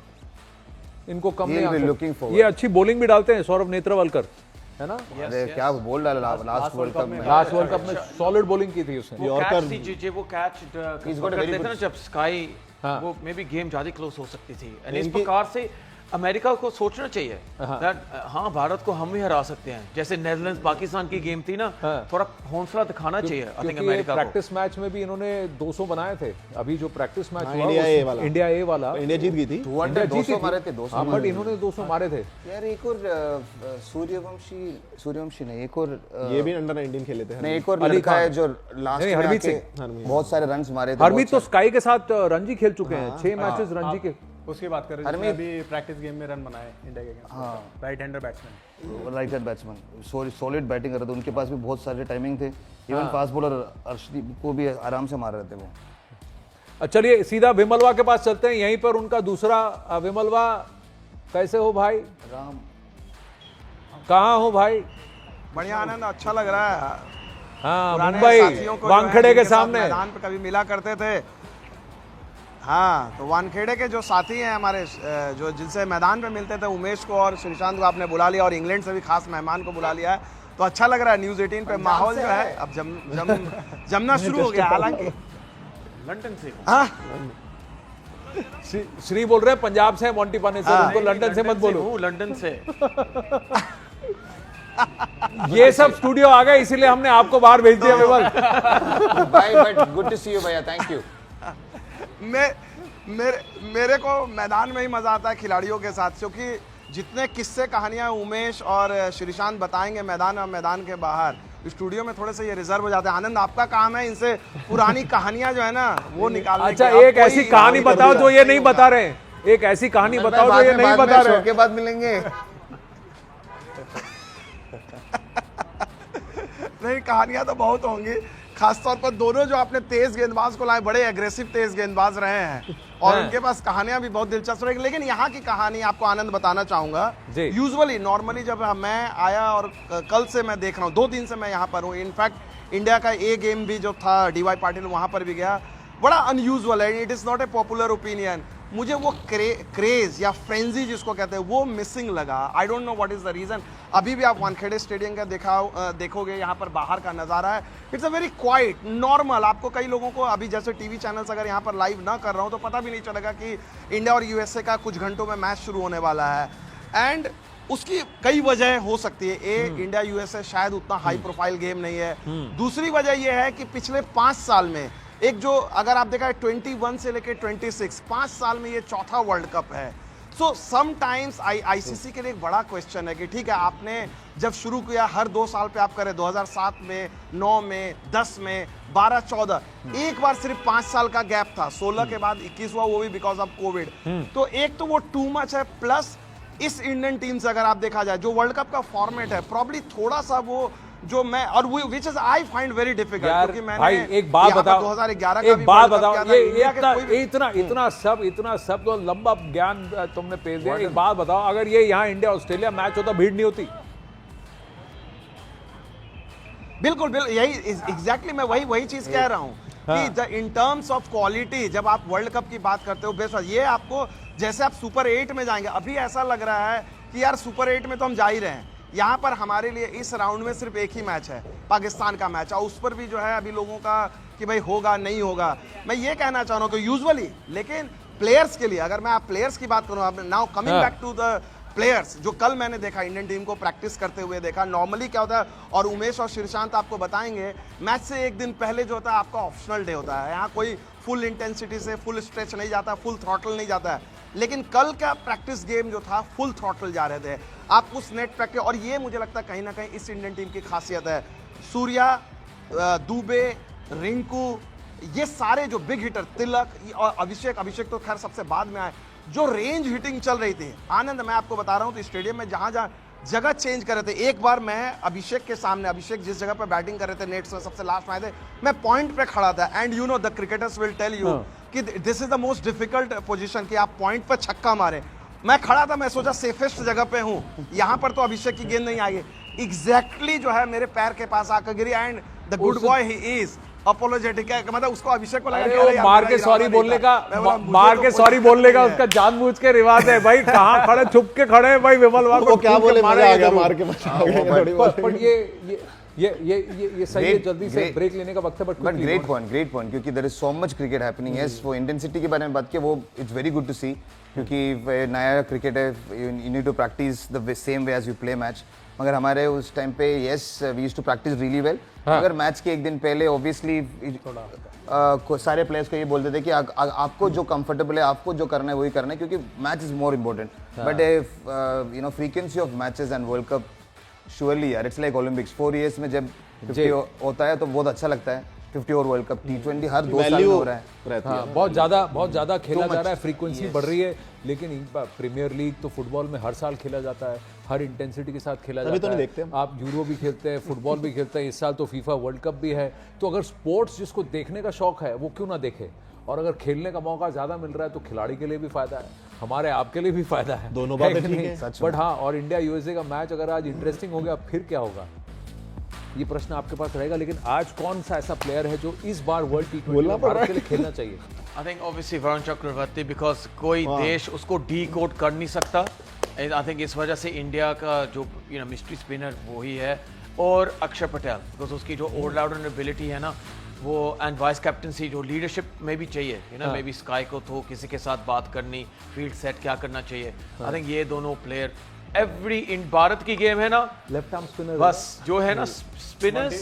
इनको कम He'll be नहीं looking आता। forward. ये अच्छी बॉलिंग भी डालते हैं, सौरभ नेत्रवलकर, है ना। अरे क्या बोल डाला लास्ट वर्ल्ड कप में, लास्ट वर्ल्ड कप में सॉलिड बॉलिंग की थी उसने। वो कैच थी जो वो catch He's got a very करते थे ना जब स्काई, हाँ। वो मे बी गेम ज्यादा क्लोज हो सकती थी। एंड इस प्रकार से अमेरिका को सोचना चाहिए that, हाँ भारत को हम भी हरा सकते हैं, जैसे नेदरलैंड्स पाकिस्तान की गेम थी ना, थोड़ा हौसला दिखाना चाहिए आई थिंक अमेरिका को। प्रैक्टिस मैच में भी इन्होंने 200 बनाए थे। अभी जो प्रैक्टिस मैच हुआ इंडिया ए वाला, इंडिया ए वाला इंडिया जीत गई थी। 200 मारे थे, 200 हाँ, बट इन्होंने 200 मारे थे। यार एक और सूर्यवंशी नहीं, एक और ये भी अंडर 19 खेले थे। नहीं, एक और लड़का है जो लास्ट में हरमीत आके सिंह। बहुत सारे रन्स मारे थे। हरमीत तो स्काई के साथ रणजी खेल चुके हैं, 6 मैचेस रणजी के। उसकी बात कर रहे हैं जिसने अभी प्रैक्टिस गेम में रन बनाए इंडिया के against, right hander batsman, right hand batsman, solid batting कर रहे थे। उनके पास भी बहुत सारे टाइमिंग थे। इवन फास्ट बॉलर अर्शदीप को भी आराम से मार रहे थे वो। चलिए सीधा विमलवा के पास चलते हैं, यहीं पर उनका दूसरा। विमलवा, कैसे हो भाई? राम, कहाँ हो भाई? बढ़िया आनंद, अच्छा लग रहा है। हाँ, पुराने मुंबई साथियों को जो है, वानखेड़े के जिनके साथ सामने। मैदान पे कभी मिला करते थे। हाँ, तो वानखेड़े के जो साथी हैं हमारे, जो जिनसे मैदान पे मिलते थे, उमेश को और श्रीशांत को आपने बुला लिया, और इंग्लैंड से भी खास मेहमान को बुला लिया है, तो अच्छा लग रहा है। न्यूज़ 18 पे माहौल जो है अब जमना शुरू हो गया। हालांकि लंदन से हाँ, श्री बोल रहे हैं पंजाब से, मोंटी पाने से, उनको लंदन से मत बोलो। हूँ, लंदन से। ये सब स्टूडियो आ गए, इसीलिए हमने आपको बाहर भेज दिया Vimal. Bye, but good to see you भैया, थैंक यू। मेरे को मैदान में ही मजा आता है खिलाड़ियों के साथ, क्योंकि जितने किस्से कहानियां उमेश और श्रीशांत बताएंगे मैदान और मैदान के बाहर, स्टूडियो में थोड़े से ये रिजर्व हो जाते हैं। आनंद, आपका काम है इनसे पुरानी कहानियां जो है ना वो निकालने अच्छा, की। एक ऐसी कहानी बताओ जो ये नहीं बता रहे हैं। एक ऐसी कहानी बताओ जो ये नहीं बता रहे। शो के बाद मिलेंगे। नहीं, कहानियां तो बहुत होंगी, खासतौर पर दोनों जो आपने तेज गेंदबाज को लाए, बड़े एग्रेसिव तेज गेंदबाज रहे हैं, और उनके पास कहानियां भी बहुत दिलचस्प रहेगी। लेकिन यहाँ की कहानी आपको आनंद बताना चाहूंगा। यूजुअली नॉर्मली जब मैं आया, और कल से मैं देख रहा हूँ, 2 दिन से मैं यहाँ पर हूँ, इनफैक्ट इंडिया का ए गेम भी जो था DY पाटिल, वहां पर भी गया। बड़ा अनयूजुअल है, it is not a popular opinion. मुझे वो क्रेज या फ्रेंजी जिसको कहते हैं वो मिसिंग लगा। I don't know what is the reason. अभी भी आप वानखेड़े स्टेडियम का देखोगे, यहाँ पर बाहर का नज़ारा है, it's a very quite normal. आपको कई लोगों को अभी जैसे टीवी चैनल्स अगर यहाँ पर लाइव ना कर रहा हूँ तो पता भी नहीं चलेगा कि इंडिया और USA का कुछ घंटों में मैच शुरू होने वाला है। एंड उसकी कई वजह हो सकती है। इंडिया USA शायद उतना हाई प्रोफाइल गेम नहीं है। दूसरी वजह यह है कि पिछले 5 साल में एक जो अगर आप देखा 21 से लेके 26, 5 साल में ये चौथा वर्ल्ड कप है। सो समटाइम्स ICC के लिए एक बड़ा क्वेश्चन है कि ठीक है, आपने जब शुरू किया हर 2 साल पे आप करें, 2007 में, 9 में, 10 में, 12, 14, एक बार सिर्फ 5 साल का गैप था, 16 के बाद 21 हुआ, वो भी बिकॉज ऑफ कोविड। तो एक तो वो टू मच है, प्लस इस इंडियन टीम से अगर आप देखा जाए जो वर्ल्ड कप का फॉर्मेट है, प्रॉब्ली थोड़ा सा वो जो मैं और which is I find very difficult, क्योंकि मैंने भाई एक बात बताओ, 2011 का एक बात बताओ, ये इतना सब तो लंबा ज्ञान तुमने पेश दिया। एक बात बताओ, अगर ये यहाँ इंडिया ऑस्ट्रेलिया मैच होता, भीड़ नहीं होती? बिल्कुल यही एग्जैक्टली मैं वही चीज कह रहा हूँ कि इन टर्म्स ऑफ क्वालिटी जब आप वर्ल्ड कप की बात करते हो, बेस्ट ये आपको जैसे आप सुपर 8 में जाएंगे, अभी ऐसा लग रहा है कि यार सुपर 8 में तो हम जा ही रहे हैं। यहाँ पर हमारे लिए इस राउंड में सिर्फ एक ही मैच है, पाकिस्तान का मैच, और उस पर भी जो है अभी लोगों का कि भाई होगा नहीं होगा। मैं ये कहना चाह रहा हूँ कि यूजुअली, लेकिन प्लेयर्स के लिए अगर मैं आप प्लेयर्स की बात करूँ, now coming back to the players, जो कल मैंने देखा इंडियन टीम को प्रैक्टिस करते हुए देखा, नॉर्मली क्या होता है, और उमेश और श्रीशांत आपको बताएंगे, मैच से एक दिन पहले जो होता है आपका ऑप्शनल डे होता है। यहाँ कोई फुल इंटेंसिटी से फुल स्ट्रेच नहीं जाता, फुल थ्रॉटल नहीं जाता है। लेकिन कल का प्रैक्टिस गेम जो था फुल थ्रॉटल जा रहे थे आप उस नेट प्रैक्टिस, और ये मुझे लगता है कहीं ना कहीं इस इंडियन टीम की खासियत है। सूर्या, दुबे, रिंकू, ये सारे जो बिग हिटर, तिलक और अभिषेक तो खैर सबसे बाद में आए, जो रेंज हिटिंग चल रही थी। आनंद, मैं आपको बता रहा हूं तो स्टेडियम में जहां जहां जगह चेंज कर रहे थे, एक बार मैं अभिषेक के सामने, अभिषेक जिस जगह पर बैटिंग कर रहे थे नेट्स में सबसे लास्ट में आए थे, मैं पॉइंट पे खड़ा था। And you know the cricketers will tell you कि this is the most difficult position कि आप पॉइंट पर छक्का मारे। मैं खड़ा था, मैं सोचा सेफेस्ट जगह पे हूं, यहां पर तो अभिषेक की गेंद नहीं आई। एग्जैक्टली जो है मेरे पैर के पास आकर गिरी, and the good boy he is apologetic है, मतलब उसको अभिषेक को लगा मार के सॉरी बोलने का उसका जानबूझ के रिवाज है भाई। कहाँ खड़े, छुप के खड़े हैं भाई विमल वाह को क्या बोले, मजा आ गया मार के। पर ये सही है, जल्दी से ब्रेक लेने का वक्त है। बट ग्रेट पॉइंट, क्योंकि there is so much cricket happening. Yes, वो इंटेंसिटी के बारे में बात की, वो it's very good to see. क्योंकि वो नया क्रिकेट है, you need to practice the same way as you play match. मगर हमारे उस टाइम पे yes we used to practice really well, मगर मैच के एक दिन पहले ऑब्वियसली सारे प्लेयर्स को ये बोलते थे कि आपको जो कंफर्टेबल है, आपको जो करना है वही करना है, क्योंकि match is more important. But you know frequency of matches and world cup surely यार, इट्स लाइक ओलंपिक्स। 4 years में जब 50 होता है तो बहुत अच्छा लगता है। 50 ओवर वर्ल्ड कप, T20 हर 2 साल में हो रहा है। रहती हाँ, है। बहुत ज़्यादा खेला जा रहा है, फ्रीक्वेंसी बढ़ रही है। लेकिन प्रीमियर लीग तो फुटबॉल में हर साल खेला जाता है, हर इंटेंसिटी के साथ खेला तभी जाता तो नहीं है। देखते हम। आप यूरो भी खेलते हैं, फुटबॉल भी खेलते हैं, इस साल तो फीफा वर्ल्ड कप भी है। तो अगर स्पोर्ट्स जिसको देखने का शौक है वो क्यों ना देखे, और अगर खेलने का मौका ज़्यादा मिल रहा है तो खिलाड़ी के लिए भी फायदा है, हमारे आपके लिए भी फायदा है। दोनों बातें कि ठीक नहीं? है। बट हाँ, और इंडिया यूएसए का मैच अगर आज इंटरेस्टिंग हो गया फिर क्या होगा, ये प्रश्न आपके पास रहेगा। लेकिन आज कौन सा ऐसा प्लेयर है जो इस बार वर्ल्ड T20 में भारत के लिए खेलना चाहिए? I think obviously Varun Chakravarthy, because कोई देश उसको डी कोड कर नहीं सकता। आई थिंक इस वजह से इंडिया का जो मिस्ट्री स्पिनर वही है, और अक्षर पटेल, बिकॉज उसकी जो ऑलराउंडर एबिलिटी है ना वो, एंड वाइस कैप्टनसी जो लीडरशिप में भी चाहिए, मे बी स्काई को तो किसी के साथ बात करनी, फील्ड सेट क्या करना चाहिए। आई थिंक ये दोनों प्लेयर एवरी इन भारत की गेम है ना, लेफ्ट आर्म स्पिनर बस जो है ना स्पिनर्स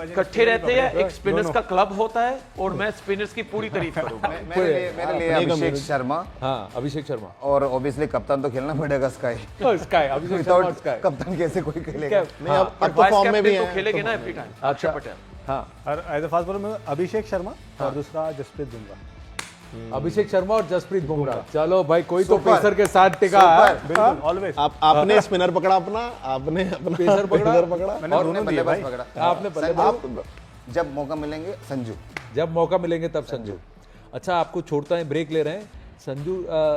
इकट्ठे रहते हैं, एक स्पिनर्स का क्लब होता है, और मैं स्पिनर्स की पूरी तारीफ करूंगा। मेरे लिए अभिषेक शर्मा, हाँ, अभिषेक शर्मा और ऑब्वियसली कप्तान तो खेलना पड़ेगा स्काई। स्काई, अभिषेक शर्मा और स्काई। कप्तान कैसे कोई खेलेगा? नहीं, अब तो फॉर्म में भी तो है। खेलेंगे ना एवरी टाइम अक्षर पटेल। हाँ, और एज ए फास्ट बॉलर में अभिषेक शर्मा और दूसरा जसप्रीत बुमराह। अभिषेक शर्मा और जसप्रीत बुमराह। चलो भाई, कोई तो सुपर। पेसर के साथ टिका है। बिल्कुल ऑलवेज। आपने स्पिनर पकड़ा अपना, आपने अपना पेसर पकड़ा। मैंने और दोनों ने दिए बल्लेबाज भाई। पकड़ा। आपने बल्लेबाज। जब मौका मिलेंगे संजू। जब मौका मिलेंगे तब संजू। अच्छा, आपको छोड़ता है, ब्रेक ले रहे हैं। संजू,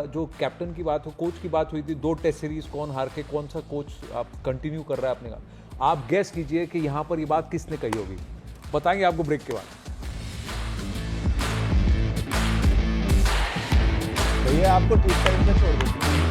जो कैप्टन की बात हो, कोच की बात हुई थी, 2 टेस्ट सीरीज कौन हार के, कौन सा कोच आप कंटिन्यू कर रहा है अपने का, आप गैस कीजिए कि यहाँ पर ये बात किसने कही होगी। बताएंगे आपको ब्रेक के बाद। तो ये आपको ठीक टाइम पे छोड़ देती है।